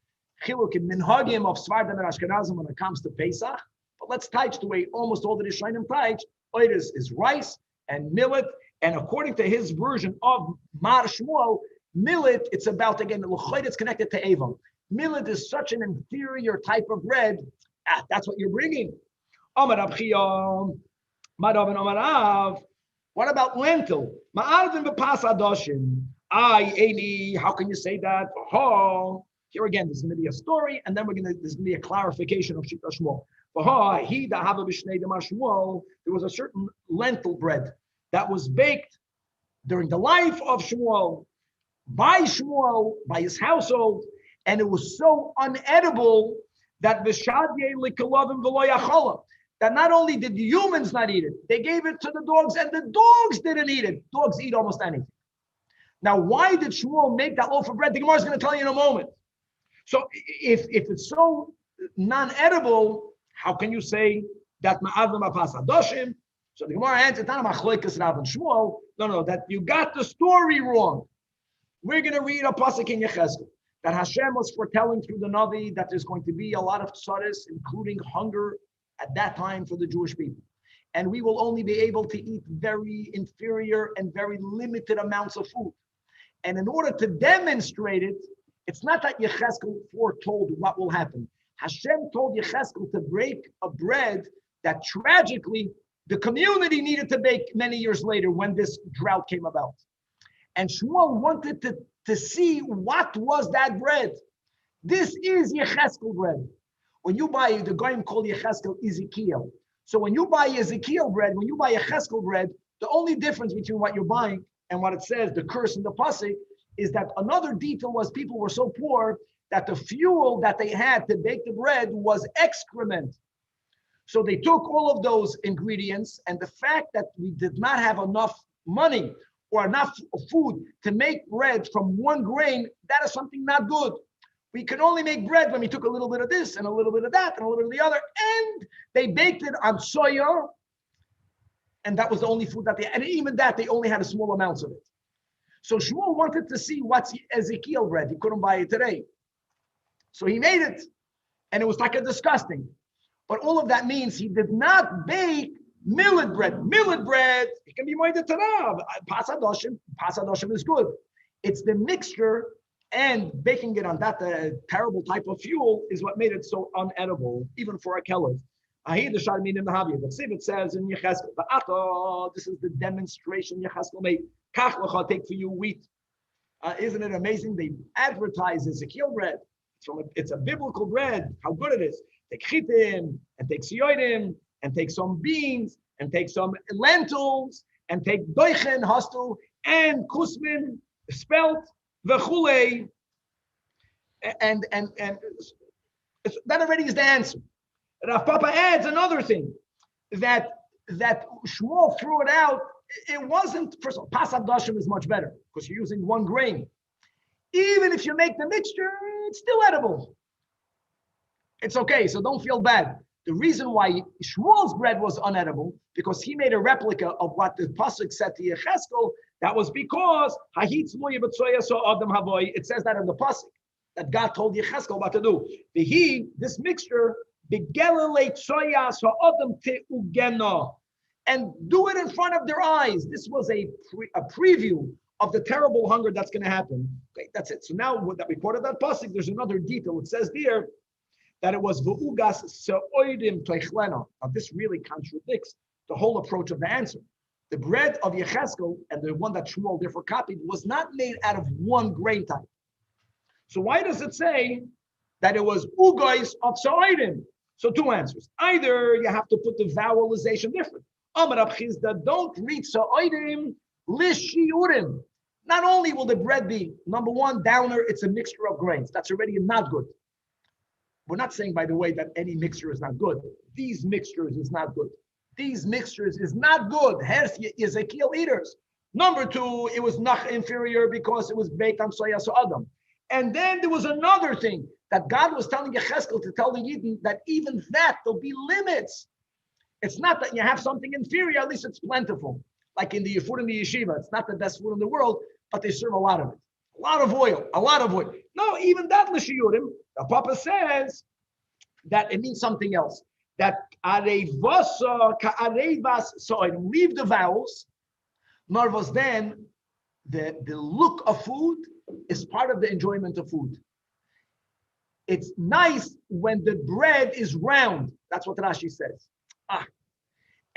chiluk in minhagim of Svardim and Ashkenazim when it comes to Pesach. But let's touch the way almost all the rishonim touch. Oides is rice and millet, and according to his version of Mar Shmuel, millet it's about again it's connected to Avon. Millet is such an inferior type of bread. That's what you're bringing. Amar Abchiyam, Madav and Amarav. What about lentil? Ma'arvin b'pas adoshin. How can you say that? Here again, there's going to be a story, and then there's going to be a clarification of Shita Shmuel. There was a certain lentil bread that was baked during the life of Shmuel, by his household, and it was so unedible that that not only did the humans not eat it, they gave it to the dogs, and the dogs didn't eat it. Dogs eat almost anything. Now, why did Shmuel make that loaf of bread? The Gemara is going to tell you in a moment. So if it's so non-edible, how can you say that ma'avim apasadoshim? So the Gemara answered, Shmuel. No, that you got the story wrong. We're going to read a pasuk in Yechezkel that Hashem was foretelling through the Navi that there's going to be a lot of tzaddis, including hunger at that time for the Jewish people. And we will only be able to eat very inferior and very limited amounts of food. And in order to demonstrate it, it's not that Yechezkel foretold what will happen. Hashem told Yechezkel to break a bread that tragically the community needed to bake many years later when this drought came about. And Shmuel wanted to see what was that bread. This is Yechezkel bread. When you buy, the Goyim call Yechezkel Ezekiel. So when you buy Ezekiel bread, when you buy Yechezkel bread, the only difference between what you're buying and what it says, the curse in the pasuk, is that another detail was people were so poor that the fuel that they had to bake the bread was excrement. So they took all of those ingredients, and the fact that we did not have enough money or enough food to make bread from one grain, that is something not good. We can only make bread when we took a little bit of this and a little bit of that and a little bit of the other, and they baked it on soya, and that was the only food that they had. And even that, they only had a small amounts of it. So Shmuel wanted to see what's Ezekiel bread. He couldn't buy it today. So he made it, and it was like a disgusting. But all of that means he did not bake millet bread. Millet bread, it can be more than tanah. Pasadoshim is good. It's the mixture and baking it on that terrible type of fuel is what made it so unedible, even for a keller. The Sivit says in Yechezkel, this is the demonstration Yechezkel made. Take for you wheat. Isn't it amazing? They advertise Ezekiel bread. It's a biblical bread. How good it is. Take chitim and take sioidim and take some beans and take some lentils and take doichen, hostel, and kusmin, spelt, v'chulei, and that already is the answer. Rav Papa adds another thing that Shmuel threw it out. It wasn't, first of all, pasad dashim is much better because you're using one grain. Even if you make the mixture, it's still edible. It's okay, so don't feel bad. The reason why Shmuel's bread was unedible, because he made a replica of what the pasuk said to Yechezkel, that was because it says that in the pasuk, that God told Yechezkel what to do. This mixture, and do it in front of their eyes. This was a preview of the terrible hunger that's going to happen. Okay, that's it. So now that we quoted that pasuk, there's another detail. It says there that it was v'ugas se'oidim teichlena. Now this really contradicts the whole approach of the answer. The bread of Yechezkel and the one that Shmuel therefore copied was not made out of one grain type. So why does it say that it was ugais of se'oidim? So two answers. Either you have to put the vowelization different. Amar Rab Chizda, don't read se'oidim lishiurim. Not only will the bread be, number one, downer, it's a mixture of grains. That's already not good. We're not saying, by the way, that any mixture is not good. These mixtures is not good. These mixtures is not good. Here's Ezekiel eaters. Number two, it was not inferior because it was baked on soya adam. And then there was another thing that God was telling Yechezkel to tell the Yidden that even that, there'll be limits. It's not that you have something inferior, at least it's plentiful. Like in the food in the yeshiva, it's not the best food in the world, but they serve a lot of it. A lot of oil. No, even that l'shiyurim, the Papa says that it means something else. That arevasa ka'arevas, so I leave the vowels. Marvos, then the look of food is part of the enjoyment of food. It's nice when the bread is round. That's what Rashi says.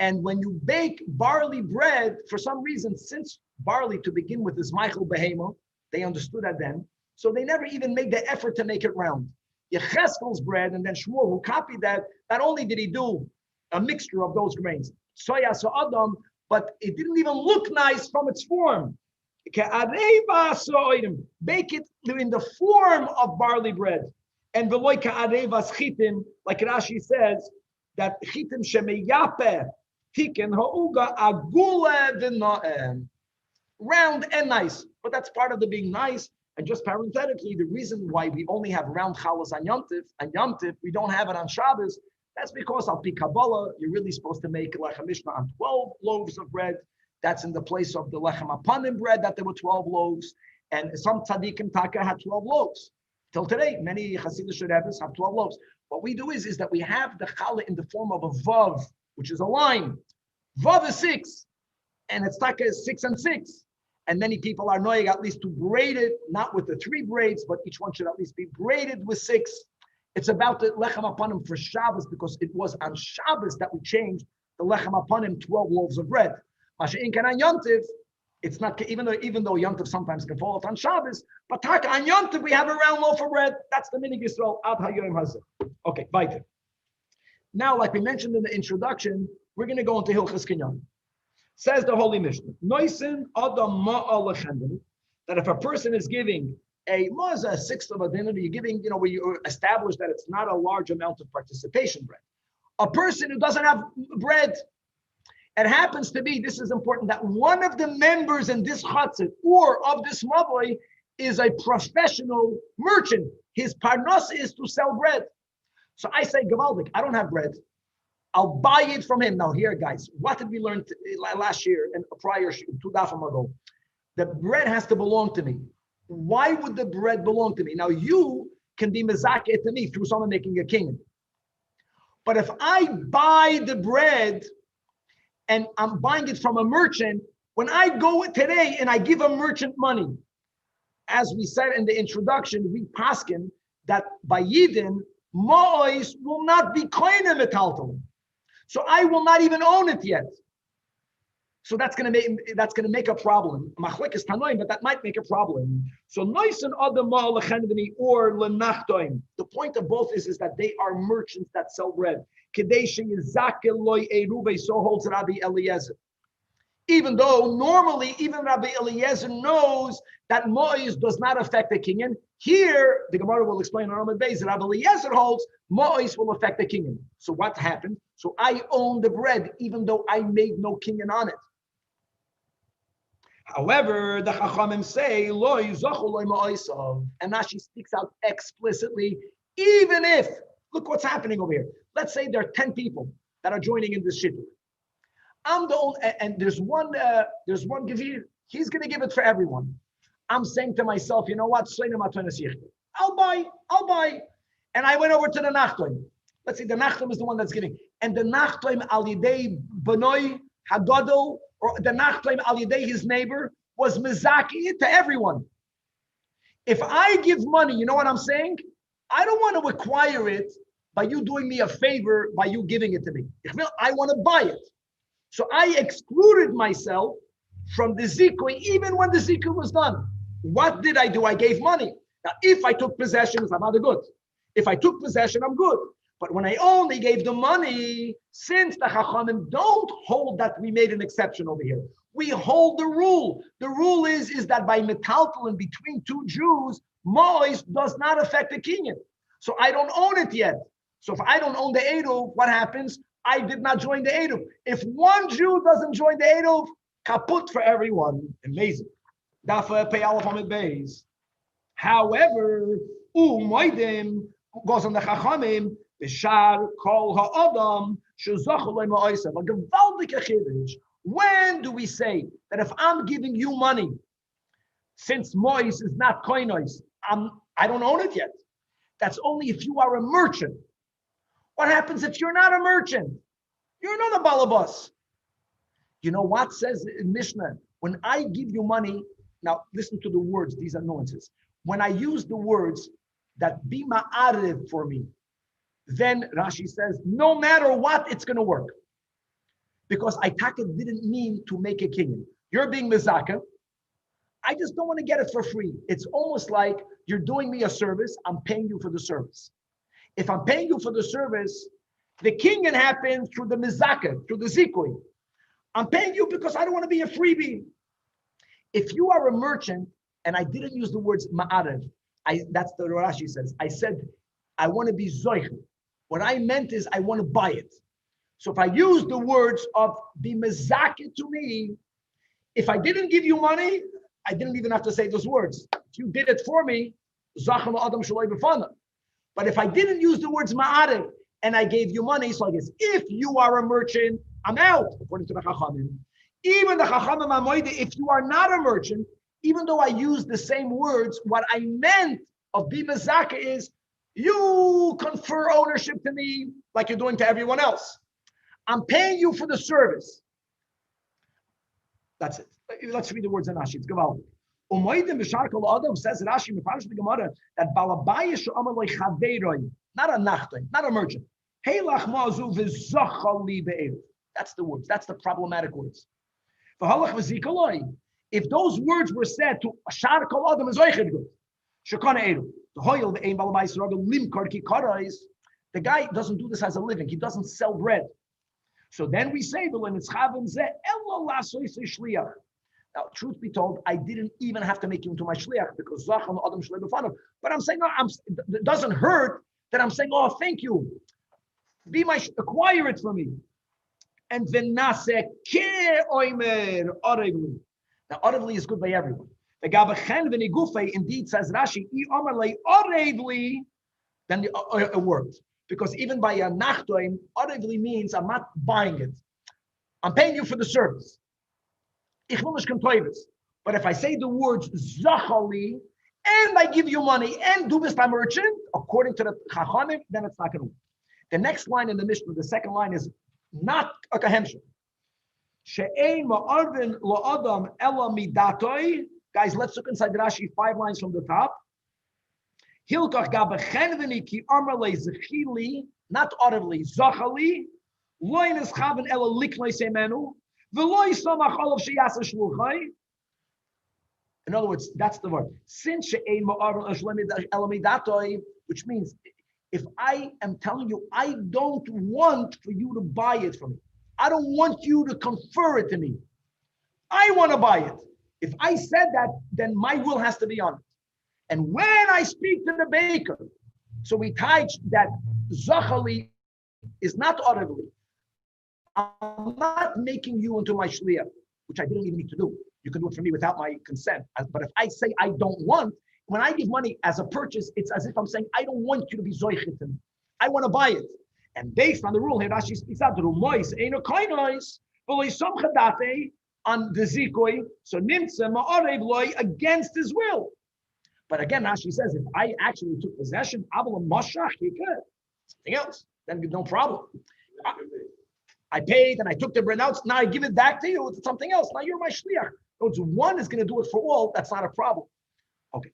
And when you bake barley bread, for some reason, since barley to begin with is Michael Behema, They understood that then. So they never even made the effort to make it round. Yecheskel's bread and then Shmuel, who copied that, not only did he do a mixture of those grains, soya, so adam, but it didn't even look nice from its form. Bake it in the form of barley bread. And like Rashi says, that chitim shemeyape tiken ha'uga agule v'na'em. Round and nice, but that's part of the being nice. And just parenthetically, the reason why we only have round challahs on Yom Tif, we don't have it on Shabbos, that's because al pi Kabbalah, you're really supposed to make lechem Mishnah on 12 loaves of bread. That's in the place of the lechem apanim bread, that there were 12 loaves. And some tzaddikim taka had 12 loaves. Till today, many Hasidic Rebbes have 12 loaves. What we do is that we have the challah in the form of a vav, which is a line. Vav is 6, and its taka is 6 and 6. And many people are knowing at least to braid it, not with the 3 braids, but each one should at least be braided with 6. It's about the lechem apanim for Shabbos, because it was on Shabbos that we changed the lechem apanim 12 loaves of bread. Masha'in kan on Yom Tiv, it's not, even though Yom Tiv sometimes can fall off on Shabbos, but taka on Yom Tiv we have a round loaf of bread. That's the minig Yisrael ad hayom hazeh. Okay, weiter. Now, like we mentioned in the introduction, we're going to go into Hilchas Kinyan. Says the Holy Mishnah, Noisin Adam Ma'al Lechendin, that if a person is giving a sixth of a dinner, you're giving, where you establish that it's not a large amount of participation bread. A person who doesn't have bread, it happens to be, this is important, that one of the members in this chatzit or of this mavoi is a professional merchant. His parnas is to sell bread. So I say, Gavaldik, I don't have bread. I'll buy it from him. Now here, guys, what did we learn last year and prior 2 dafim ago? The bread has to belong to me. Why would the bread belong to me? Now you can be mezakeh to me through someone making a king. But if I buy the bread and I'm buying it from a merchant, when I go today and I give a merchant money, as we said in the introduction, we paskin that by Yidin, Ma'ois will not be koine metaltal. So I will not even own it yet. So that's going to make a problem. Machlek is tanoim, but that might make a problem. So noisen adam ma'al or lenachtoim. The point of both is that they are merchants that sell bread. Kadesh yizake loy eruve, so holds Rabbi Eliezer. Even though normally even Rabbi Eliezer knows that mo'is does not affect the kinyan. Here, the Gemara will explain on Amud Beis that Rabbi Eliezer holds mo'is will affect the kinyan. So what happened? So I own the bread even though I made no kinyan on it. However, the Chachamim say lo yizochu lo mo'isav, and Rashi speaks out explicitly. Even if, look what's happening over here. Let's say there are 10 people that are joining in this shidduch. I'm the only, and there's one gevir. He's going to give it for everyone. I'm saying to myself, you know what? I'll buy. And I went over to the Nachtoim. Let's say the Nachtoim is the one that's giving. And the Nachtoim al yidei benoi hagadol, or the Nachtoim al yidei his neighbor, was mezaki to everyone. If I give money, you know what I'm saying? I don't want to acquire it by you doing me a favor, by you giving it to me. I want to buy it. So I excluded myself from the zikui, even when the zikui was done. What did I do? I gave money. Now, if I took possession, I'm not good. If I took possession, I'm good. But when I only gave the money, since the Chachamim don't hold that we made an exception over here, we hold the rule. The rule is that by metaltal and between 2 Jews, mois does not affect the kinyan. So I don't own it yet. So if I don't own the Eruv, what happens? I did not join the Eruv. If one Jew doesn't join the Eruv, kaput for everyone. Amazing. Dafa pay all of Amud Beis. However, moedim goes on the Chachamim, b'shar kol ha'adam shezochu lo ma'osav. A gewaldige chiddush. When do we say that if I'm giving you money, since mois is not koinois, I don't own it yet? That's only if you are a merchant. What happens if you're not a merchant? You're not a balabas. You know what says in Mishnah? When I give you money, now listen to the words, these are nuances. When I use the words that be ma'arev for me, then Rashi says, no matter what, it's going to work. Because Aitaka didn't mean to make a kinyan. You're being mezaka. I just don't want to get it for free. It's almost like you're doing me a service. I'm paying you for the service. If I'm paying you for the service, the kinyan happens through the mizaka, through the zikui. I'm paying you because I don't want to be a freebie. If you are a merchant, and I didn't use the words ma'arev, that's the Rashi says. I said, I want to be zoich. What I meant is I want to buy it. So if I use the words of be mizaka to me, if I didn't give you money, I didn't even have to say those words. If you did it for me, but if I didn't use the words ma'arev and I gave you money, so I guess if you are a merchant, I'm out, according to the Chachamim. Even the Chachamim Amoide, if you are not a merchant, even though I use the same words, what I meant of bimazaka is you confer ownership to me like you're doing to everyone else. I'm paying you for the service. That's it. Let's read the words in Rashi. It's Gavaldi. Umaydim b'sharkal adam says Rashi mefarish the Gemara that balabayish amar lechaveiroi, not a nachtoin, not a merchant. Heilach mazu v'zachali be'erev. That's the words. That's the problematic words. V'halach v'zikaloi. If those words were said to sharkal adam is oiched good, shekana erev. The hoyel ve'ein balabayis raga limkar kikarais. The guy doesn't do this as a living. He doesn't sell bread. So then we say, now, truth be told, I didn't even have to make you into my shliach because but I'm saying, no, it doesn't hurt that I'm saying, oh, thank you. Acquire it for me. And v'nase ke oimer orevli. Now, orevli is good by everyone. The gabachen v'nigufe indeed says Rashi, I omer orevli, then it worked. Because even by a nachtoim, orevli means I'm not buying it. I'm paying you for the service. Ich will nicht kontoivis. But if I say the words zachali, and I give you money, and du bist a merchant, according to the Chachamim, then it's not going to work. The next line in the Mishnah, the second line is not a kahemsha. She'ein ma'arvin lo'adam ela midatoi. Guys, let's look inside Rashi 5 lines from the top. Hilkach gabechenveni ki amarle zechili, not audibly, zachali, loin is chaven ela liknoi semenu, v'loi samach olav sheyasa shluchai. In other words, that's the word. Since she'ein ma'arvin elamidatoi, which means if I am telling you, I don't want for you to buy it from me. I don't want you to confer it to me. I want to buy it. If I said that, then my will has to be on it. And when I speak to the baker, so we teach that zachali is not audibly. I'm not making you into my shliach, which I didn't even need to do. You can do it for me without my consent. But if I say I don't want, when I give money as a purchase, it's as if I'm saying, I don't want you to be zoichet to me. I want to buy it. And based on the rule here, Rashi speaks out, rumois, eino koinois, v'loi somchadate, on the zikoi, so nimtze ma'arev loy against his will. But again, Rashi says, if I actually took possession, Abel Mashach, he could. Something else, then no problem. I paid and I took the bread out. Now I give it back to you. It's something else. Now you're my shliach. So one is going to do it for all. That's not a problem. Okay.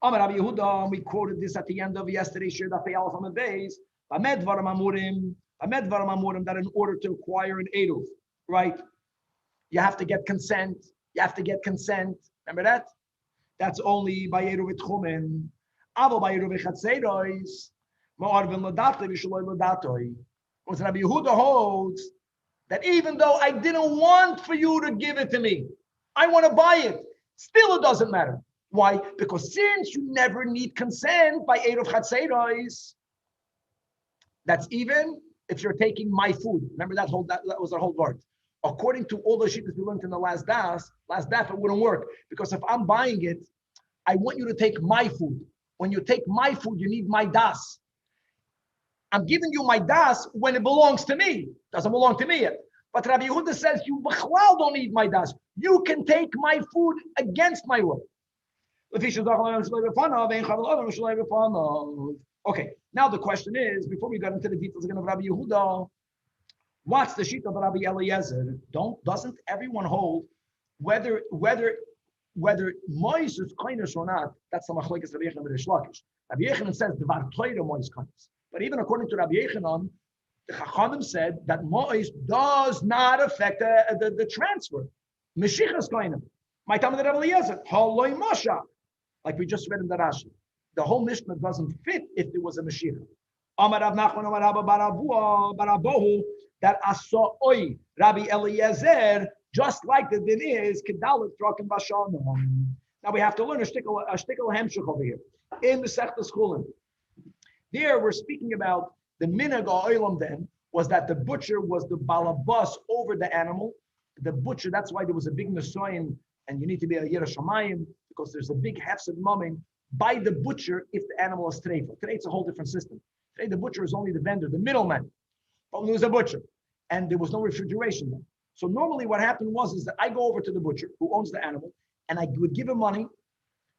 Amar Rabbi Yehuda, we quoted this at the end of yesterday's shir daf Alef Amud Beis. That in order to acquire an eruv, right? You have to get consent. You have to get consent. Remember that? That's only by eruv tchumen. Avo by eruv chatzeros. Ma'arvin l'datoi v'shaloi l'datoi. Because Rabbi Yehuda holds that even though I didn't want for you to give it to me, I want to buy it. Still, it doesn't matter. Why? Because since you never need consent by eruv chatzeros, that's even if you're taking my food. Remember that was our whole word. According to all the shittas we learned in the last daf, it wouldn't work. Because if I'm buying it, I want you to take my food. When you take my food, you need my das. I'm giving you my das when it belongs to me. It doesn't belong to me yet. But Rabbi Yehuda says, you don't need my das. You can take my food against my will. Okay, now the question is, before we get into the details again of Rabbi Yehuda, what's the sheet of Rabbi Eliezer? Doesn't everyone hold whether Mois is kindness or not? That's the machlokes Rabbi Yechanan and Rish Lakish. Rabbi Yechanan says the Torah Mois kindness, but even according to Rabbi Yechanan, the Chachamim said that Mois does not affect the transfer. Meshichas kindness. My Talmud Rebbe Eliezer, haloi Moshe, like we just read in the Rashi. The whole Mishnah doesn't fit if there was a Mashiach. Amar Rav Nachman, Amar Rabba Barabohu, that Asoi Rabbi Eliezer, just like the din is Kedalit Trokim Bashana. Now we have to learn a shtickle hemshich over here in the Sechtas Chulin. There we're speaking about the minhag ha'olam then was that the butcher was the balabas over the animal. The butcher, that's why there was a big nesoyin, and you need to be a Yirah Shamayim because there's a big hefsed moment by the butcher if the animal is treifa. Today it's a whole different system. Today the butcher is only the vendor, the middleman. But when there was a butcher and there was no refrigeration then. So normally what happened is that I go over to the butcher who owns the animal and I would give him money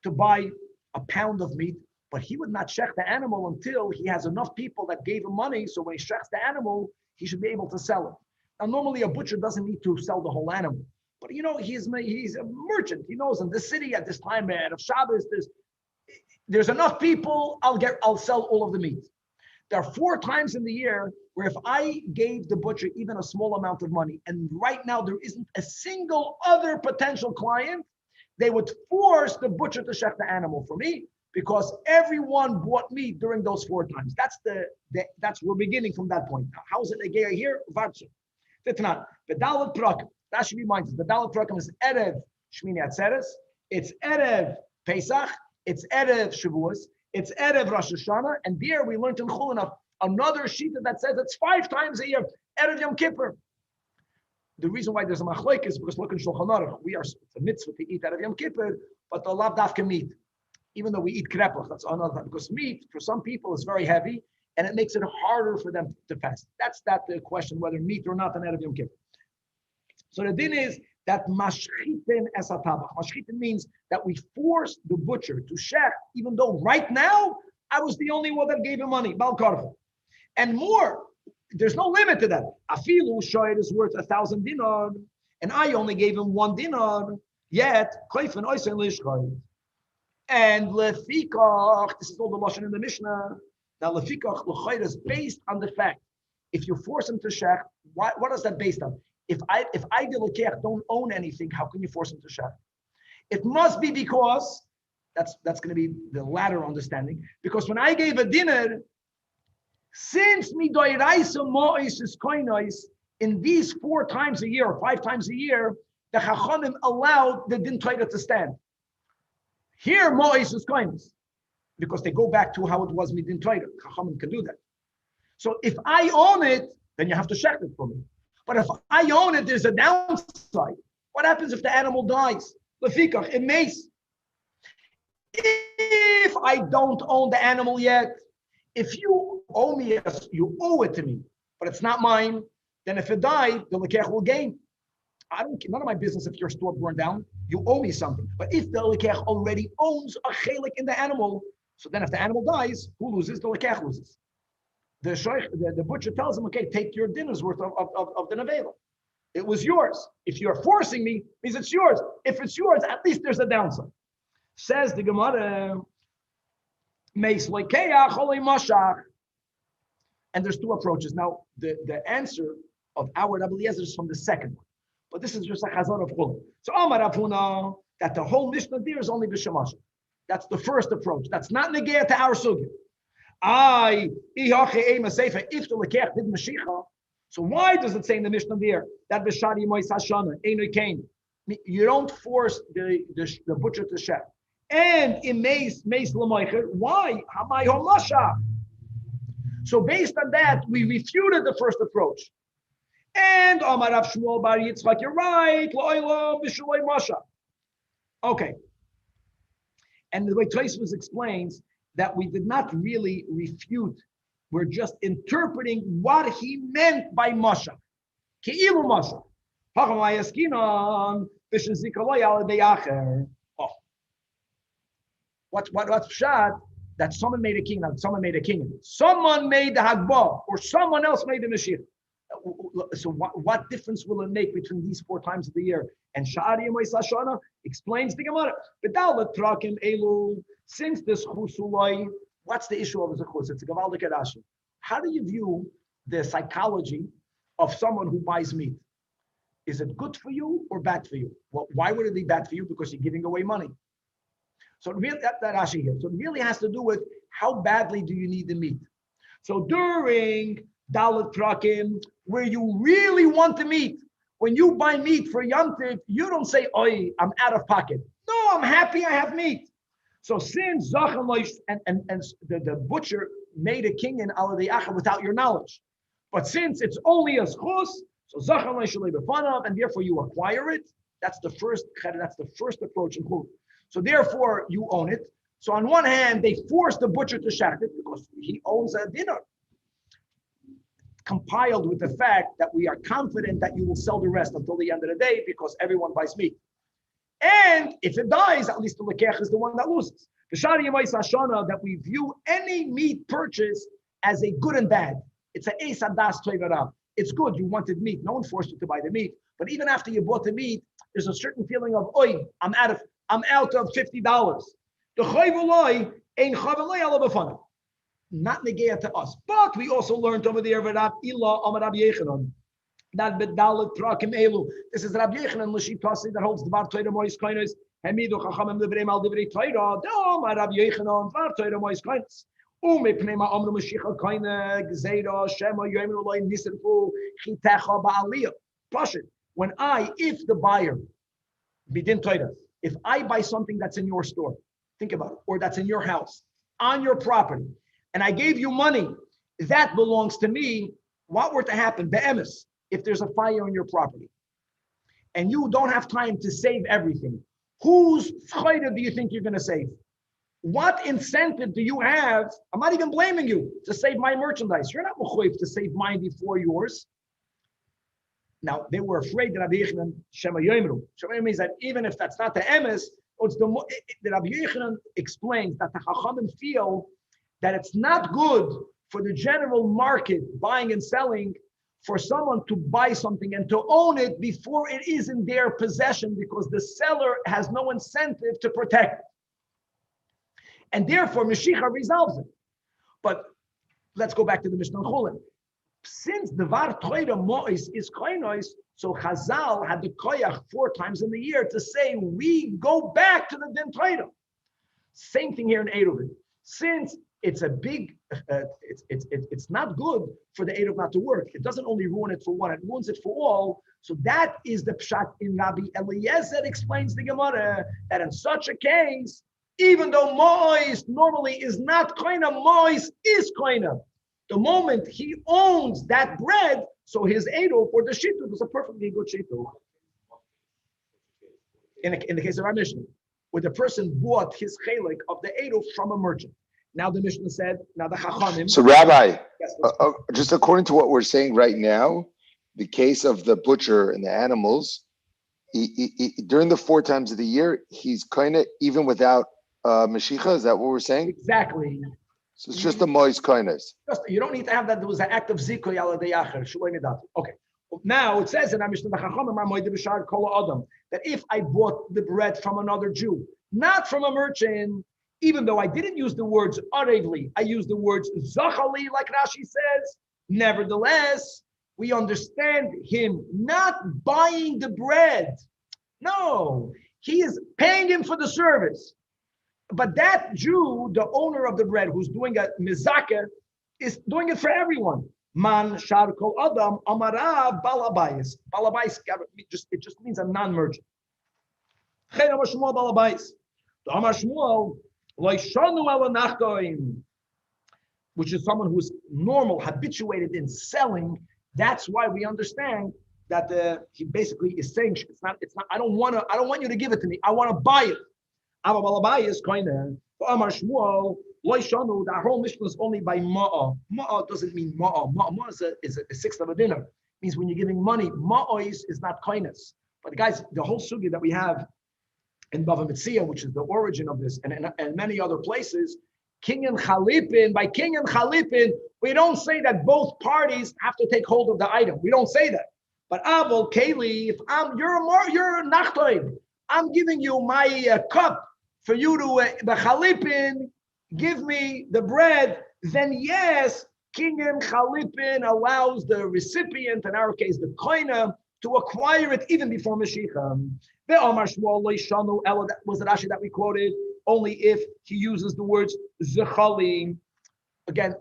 to buy a pound of meat, but he would not shech the animal until he has enough people that gave him money. So when he shechs the animal, he should be able to sell it. Now normally a butcher doesn't need to sell the whole animal, but he's a merchant. He knows in this city at this time of Shabbos, there's enough people. I'll sell all of the meat. There are 4 times in the year where if I gave the butcher even a small amount of money, and right now there isn't a single other potential client, they would force the butcher to shech the animal for me because everyone bought meat during those 4 times. That's we're beginning from that point. Now, how is it a here? Vartsu. Fitnat. The Dalet Prakim. That should be minded. The Dalet Prakim is Erev Shmini Atzeres. It's Erev Pesach. It's Erev Shavuos. It's Erev Rosh Hashanah. And there we learned in Chulin another shita that says it's 5 times a year. Erev Yom Kippur. The reason why there's a machlok is because look in Shulchan Aruch, it's a mitzvah to eat Erev Yom Kippur, but the lav dafka meat. Even though we eat krepach, that's another, because meat for some people is very heavy and it makes it harder for them to fast. That's the question, whether meat or not an Erev Yom Kippur. So the din is that mashchiten es hatabach. Mashchiten means that we force the butcher to shech, even though right now I was the only one that gave him money, bal karfa. And more, there's no limit to that. Afilu shoyed is worth 1,000 dinar, and I only gave him 1 dinar. Yet koifen oisen lishchoy. And lefikach, this is all the lashon in the Mishnah. Now lefikach l'choyr is based on the fact if you force him to shech, what is that based on? If I the lekech don't own anything, how can you force him to shech? It must be because that's going to be the latter understanding. Because when I gave a dinner, since midoiraisa mo'is is koinois, in these 4 times a year or 5 times a year, the chachamim allowed the din Torah to stand. Here mo'is is koinois, because they go back to how it was midin Torah. Chachamim can do that. So if I own it, then you have to shech it for me. But if I own it, there's a downside. What happens if the animal dies? Lefikach, it mace. If I don't own the animal yet, if you owe me, you owe it to me, but it's not mine, then if it died, the lekech will gain. None of my business if your store burned down. You owe me something. But if the lekech already owns a chelik in the animal, so then if the animal dies, who loses? The lekech loses. The butcher tells him, okay, take your dinner's worth of the nevela. It was yours. If you're forcing me, it means it's yours. If it's yours, at least there's a downside. Says the Gemara, and there's 2 approaches. Now, the answer of our Rabbi Eliezer is from the second one. But this is just a chazon of Chulin. So Amar Avuna, that the whole Mishnah there is only b'shemash. That's the first approach. That's not negaya to our sugya. If the lekech did mashicha, so why does it say in the Mishnah there that b'shari mois hashana eno kain? You don't force the butcher to shech. And in meis l'moicher, why? Hamay homasha. So based on that, we refuted the first approach. And Amar Rav Shmuel Bar Yitzchak, you're right. Lo'olam b'shuloy masha. Okay. And the way Tosfos explains that we did not really refute, we're just interpreting what he meant by masha. Ke'ilu masha. Oh. What's pshat? That someone made a king, that someone made a king. Someone made the Hagbah, or someone else made the Mashiach. So what difference will it make between these 4 times of the year? And Sha'ari Mois Hashana explains the Gemara. Since this chusuloi, what's the issue of the chus? It's a gavaldik Rashi. How do you view the psychology of someone who buys meat? Is it good for you or bad for you? Well, why would it be bad for you? Because you're giving away money. So it really, that Rashi here. So it really has to do with how badly do you need the meat. So during Dalet Prakim, where you really want the meat, when you buy meat for Yom Tov, you don't say, "Oi, I'm out of pocket." No, I'm happy I have meat. So since Zachem and the butcher made a king in Aliyah without your knowledge, but since it's only a schus, so Zachem Befanav, and therefore you acquire it. That's the first approach in Chul. So therefore you own it. So on one hand, they force the butcher to shacht it because he owns a dinner. Compiled with the fact that we are confident that you will sell the rest until the end of the day because everyone buys meat. And if it dies, at least the lekech is the one that loses. The Shari Yemais Hashana that we view any meat purchase as a good and bad. It's a Eis Hadas Toivarav. It's good. You wanted meat. No one forced you to buy the meat. But even after you bought the meat, there's a certain feeling of, oi, I'm out of $50. The chayvuloi ain't chayvuloi ala b'fanav. Not negaya to us. But we also learned over there with Rab Ilah Amar Rabbi Yechanan that bedalet prakim elu. This is Rabbi Yechanan l'shi tasi that holds the bar Torah mois kainos. Hemidu chachamim livrei mal livrei Torah. Do Amar Rabbi Yechanan bar Torah mois kainos. Umepnei ma amru mashiach kaina gzeira shema yoyim loy nisirfu chitecha ba'aliyah. Pashut. If the buyer bidin Torah, if I buy something that's in your store, think about it, or that's in your house, on your property, and I gave you money, that belongs to me. What were to happen, be'emes, if there's a fire on your property, and you don't have time to save everything, whose chayda do you think you're going to save? What incentive do you have? I'm not even blaming you to save my merchandise. You're not mechuyev to save mine before yours. Now, they were afraid that Rabbi Yechanan Shema Yomru. Shema means that even if that's not the emes, the Rabbi Yechanan explains that the Chachamim feel that it's not good for the general market, buying and selling, for someone to buy something and to own it before it is in their possession, because the seller has no incentive to protect it. And therefore, Mashiach resolves it. But let's go back to the Mishnah Chulin. Since the Var Torah Mois is Koinois, so Chazal had the Koyach 4 times in the year to say, we go back to the Din Torah. Same thing here in ERUVIN. Since it's a big, it's not good for the Eruv not to work. It doesn't only ruin it for one, it ruins it for all. So that is the pshat in Rabbi Eliezer explains the Gemara, that in such a case, even though Mois normally is not Koina, Mois is Koina. The moment he owns that bread, so his Eruv or the Shittu was a perfectly good Shittu. In the case of our Mishnah, where the person bought his chelik of the Eruv from a merchant. Now the Mishnah said, now the Chachamim. So Rabbi, yes, just according to what we're saying right now, the case of the butcher and the animals, he during the 4 times of the year, he's kind of even without Mashiach. Is that what we're saying? Exactly. So it's just the moist kindness. You don't need to have that. There was an act of zikoy ala deyacher. Okay. Now it says in our Mishnah that if I bought the bread from another Jew, not from a merchant, even though I didn't use the words arevli, I used the words zachali, like Rashi says. Nevertheless, we understand him not buying the bread. No, he is paying him for the service. But that Jew, the owner of the bread, who's doing a mizakeh, is doing it for everyone. Man shar kol adam amara balabayis. Balabayis, it just means a non-merchant. Chen amar Shmuel balabayis. The Amar Shmuel loishanu ala nachtoim, which is someone who's normal, habituated in selling. That's why we understand that he basically is saying it's not. I don't want you to give it to me. I want to buy it. Our Balabai is kind of Amar Shmuel loishanu. The whole Mishnah is only by ma'a. Ma'a doesn't mean ma'a. Ma'a is a sixth of a dinner. It means when you're giving money, ma'a is not kindness. But guys, the whole sugi that we have in Bava Metzia, which is the origin of this, and many other places, king and chalipin. By king and chalipin, we don't say that both parties have to take hold of the item. We don't say that. But Avol Keli, if you're a nachtoim, I'm giving you my cup for you to the chalipin, give me the bread. Then yes, king and chalipin allows the recipient, in our case the koina, to acquire it even before Mashiach. The Amar Shmuel Leishanu Ella, that was the Rashi that we quoted, only if he uses the words Zechali. Again,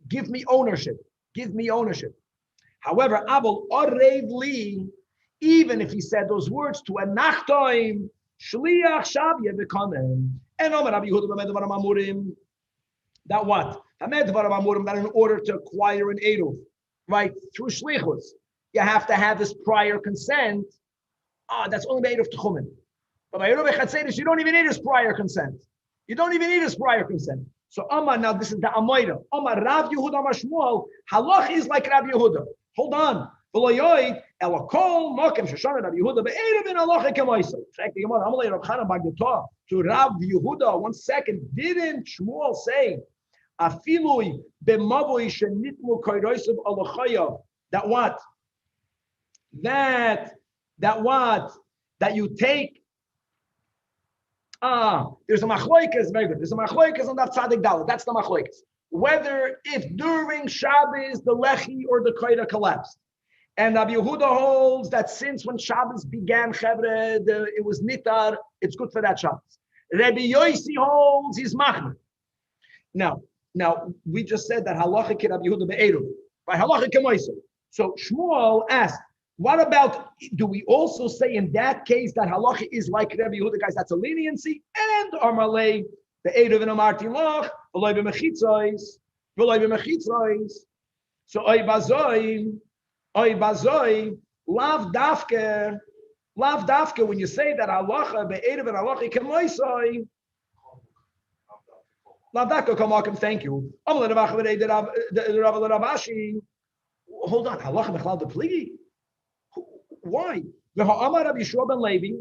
give me ownership. Give me ownership. However, Abel Orev Li, even if he said those words to a Nachtoim, Shliach Shavya V'Kanem, and Omer Rabbi Yehuda B'Med Dvaram Amurim, that what? Hamed Dvaram Amurim, that in order to acquire an Eruv, right, through Shlichus, you have to have this prior consent. That's only by Eruv Tchumen. But by Eruv Chatzeris, you don't even need his prior consent. You don't even need his prior consent. So Amar, now this is the Amoira. Amar Rav Yehuda Amar Shmuel, halach is like Rav Yehuda. Hold on. V'loyoid elakol mokem sheshana Rav Yehuda be'eruvin halacha k'moisa. Check the Gemara. Amalei Rav Chanan Bagdata to Rav Yehuda. 1 second. Didn't Shmuel say afilui b'mavoi shenitmu koyroisav alachaya? That what? That what? That you take. There's a machloikas, very good. There's a machloikas on that tzaddik dalet. That's the machloikas. Whether if during Shabbos the lechi or the koida collapsed, and Rabbi Yehuda holds that since when Shabbos began, chevre, it was nitar, it's good for that Shabbos. Rabbi Yosi holds he's machmer. Now we just said that halacha ki Rabbi Yehuda be'eruv, by halacha kemoisa. So Shmuel asked, what about, do we also say in that case that halacha is like Rabbi Yehuda, guys, that's a leniency? And Amarlei, the Eruv and Amarti Lach, v'loi b'mechitzois. So oy bazoi, lav dafke, when you say that halacha, be'eruv and halacha kemoisoi, lav dafke kamakim, thank you. Amalei Ravach the Ravashi. Hold on, halacha bechlal de pligi. Why? V'ha'amar Rabbi Yeshua ben Levi,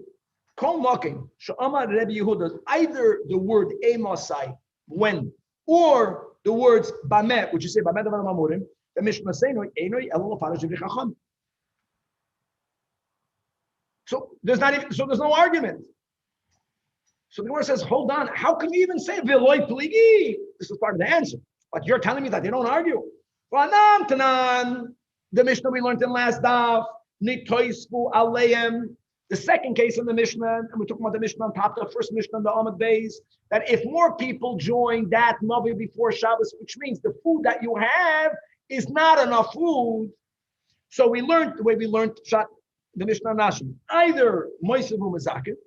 kol mokim, she'amar Rabbi Yehuda, either the word emasai, when, or the words bamet, which you say bamet davar mamurim, the Mishnah say no enoi elo l'farash v'chacham. So there's no argument. So the Gemara says, hold on, how can you even say v'loi pligi? This is part of the answer, but you're telling me that they don't argue. V'anam tanan, the Mishnah we learned in last daf. Nitoisfu aleim. The second case in the Mishnah, and we're talking about the Mishnah on top, the first Mishnah on the Amud Beis, that if more people join that Mavi before Shabbos, which means the food that you have is not enough food. So we learned the way we learned the Mishnah Nashim, either Moisev Umazaket,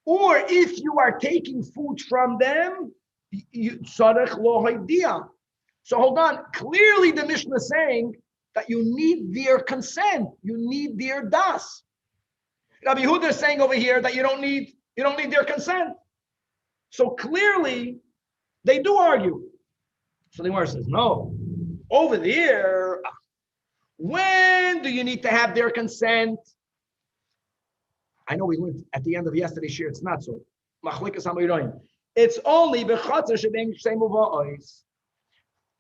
or if you are taking food from them, you tzarech lo haidia. So hold on, clearly the Mishnah is saying that you need their consent, you need their das. Rabbi Yehuda is saying over here that you don't need their consent. So clearly, they do argue. So the Gemara says, no. Over there, when do you need to have their consent? I know we learned at the end of yesterday's shiur, it's not so. It's only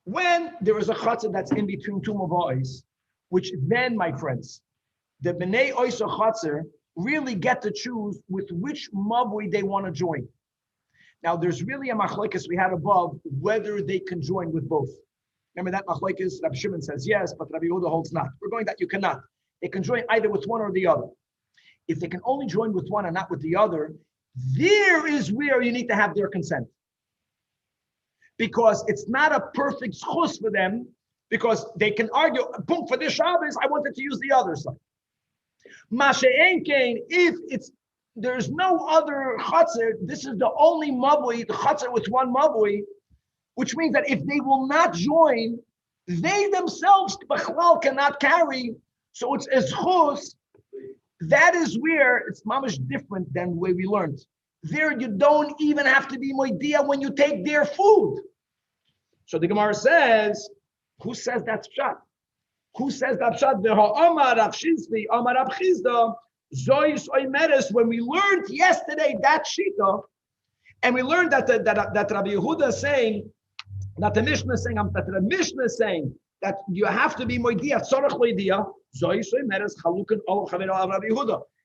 when there is a chatzah that's in between two mava'is, which then, my friends, the bnei oisa chatzah really get to choose with which mavui they want to join. Now, there's really a machlokes we had above whether they can join with both. Remember that machlokes? Rabbi Shimon says yes, but Rabbi Yehuda holds not. We're going that you cannot. They can join either with one or the other. If they can only join with one and not with the other, there is where you need to have their consent. Because it's not a perfect schus for them, because they can argue, boom, for this Shabbos, I wanted to use the other side. Masha'en kain, if there's no other chatzar, this is the only mavui, the chatzar with one mavui, which means that if they will not join, they themselves b'chlal cannot carry, so it's a schus. That is where it's mamish different than the way we learned. There you don't even have to be moidia when you take their food. So the Gemara says, who says that's pshat? Who says that pshat? When we learned yesterday that shita, and we learned that Rabbi Yehuda is saying, that the Mishnah is saying, that you have to be moidia, tzorach moidia.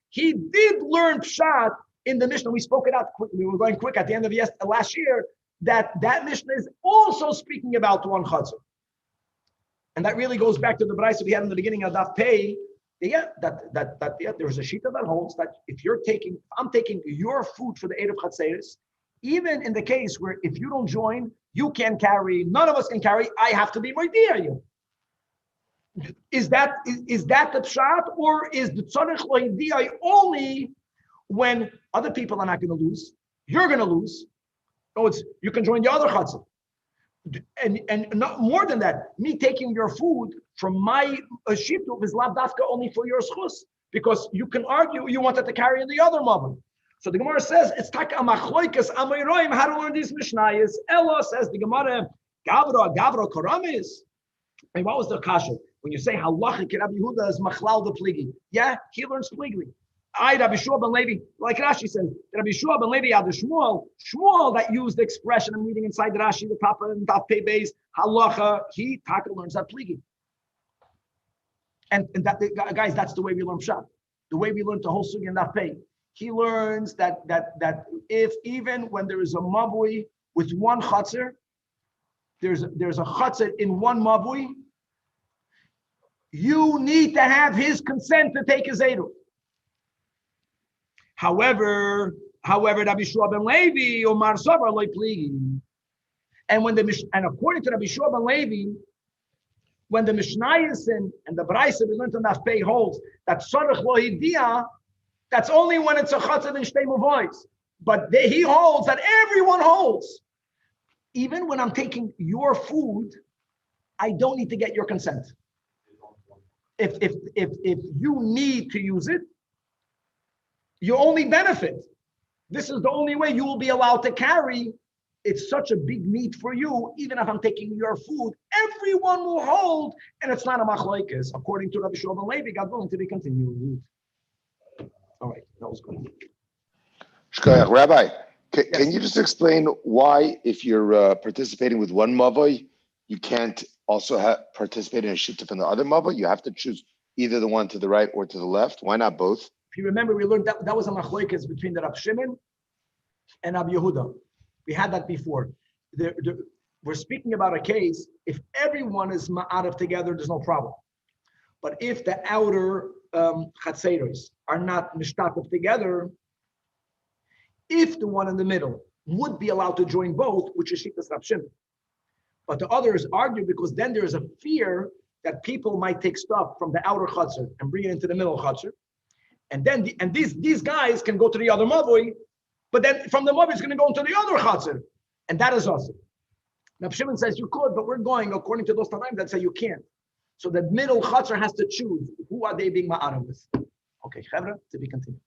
He did learn pshat in the Mishnah. We spoke it out quickly. We were going quick at the end of last year. That Mishnah is also speaking about one chatzar. And that really goes back to the brayso we had in the beginning of Daf Pei, Yeah, there's a shita that holds that if I'm taking your food for the Erev Chatzeres, even in the case where if you don't join, you can't carry, none of us can carry, I have to be moidia you. Is that the pshat, or is the tzarich loidia only when other people are not going to lose, you're going to lose? No, you can join the other chatzah. And not more than that, me taking your food from my shituf is lavdafka only for your schus, because you can argue you wanted to carry in the other mother. So the Gemara says it's taka amachloikas amiroim. How to learn these mishnayos? Ella says the Gemara gavra koramis. And what was the kasha when you say halachic Rabbi Yehuda is machlal the pligi? Yeah, he learns pligli. I Rabbi Shua ben Levi, like Rashi says, Rabbi Shua ben Levi had the Shmuel that used the expression I'm reading inside the Rashi, the top and top pay base, halacha, he taka learns that pligi. And that, guys, that's the way we learn pshat. The way we learn the whole sugi and that pay. He learns that if even when there is a mavui with one chatzir, there's a chatzir in one mavui, you need to have his consent to take his eruv. However, Rabbi Shua ben Levi or Marsavar loy pligi. And according to Rabbi Shua ben Levi, when the Mishnayos and the Braisa we learned on Nafpei holds that tzarich lo hidia, that's only when it's a chatzah and shtei mavois. But he holds that everyone holds. Even when I'm taking your food, I don't need to get your consent. If you need to use it, you only benefit. This is the only way you will be allowed to carry. It's such a big meat for you. Even if I'm taking your food, everyone will hold, and it's not a machlokes. According to Rabbi Shua ben Levi, God willing to be continued. All right, that was good. Shkoyach. Rabbi, can you just explain why, if you're participating with one mavoi, you can't also participate in a shituf in the other mavoi? You have to choose either the one to the right or to the left. Why not both? If you remember, we learned that was a machlokes between the Rab Shimon and Rab Yehuda. We had that before. We're speaking about a case, if everyone is ma'arav together, there's no problem. But if the outer chatzeros are not mishtatev together, if the one in the middle would be allowed to join both, which is Shitas Rab Shimon. But the others argue because then there is a fear that people might take stuff from the outer chatzer and bring it into the middle chatzer. And then these guys can go to the other mavoi, but then from the mavoi it's going to go into the other chatzer, and that is awesome. Now Shimon says you could, but we're going according to those Tanaim that say you can't. So the middle chatzer has to choose who are they being ma'arav with. Okay, Chevra, to be continued.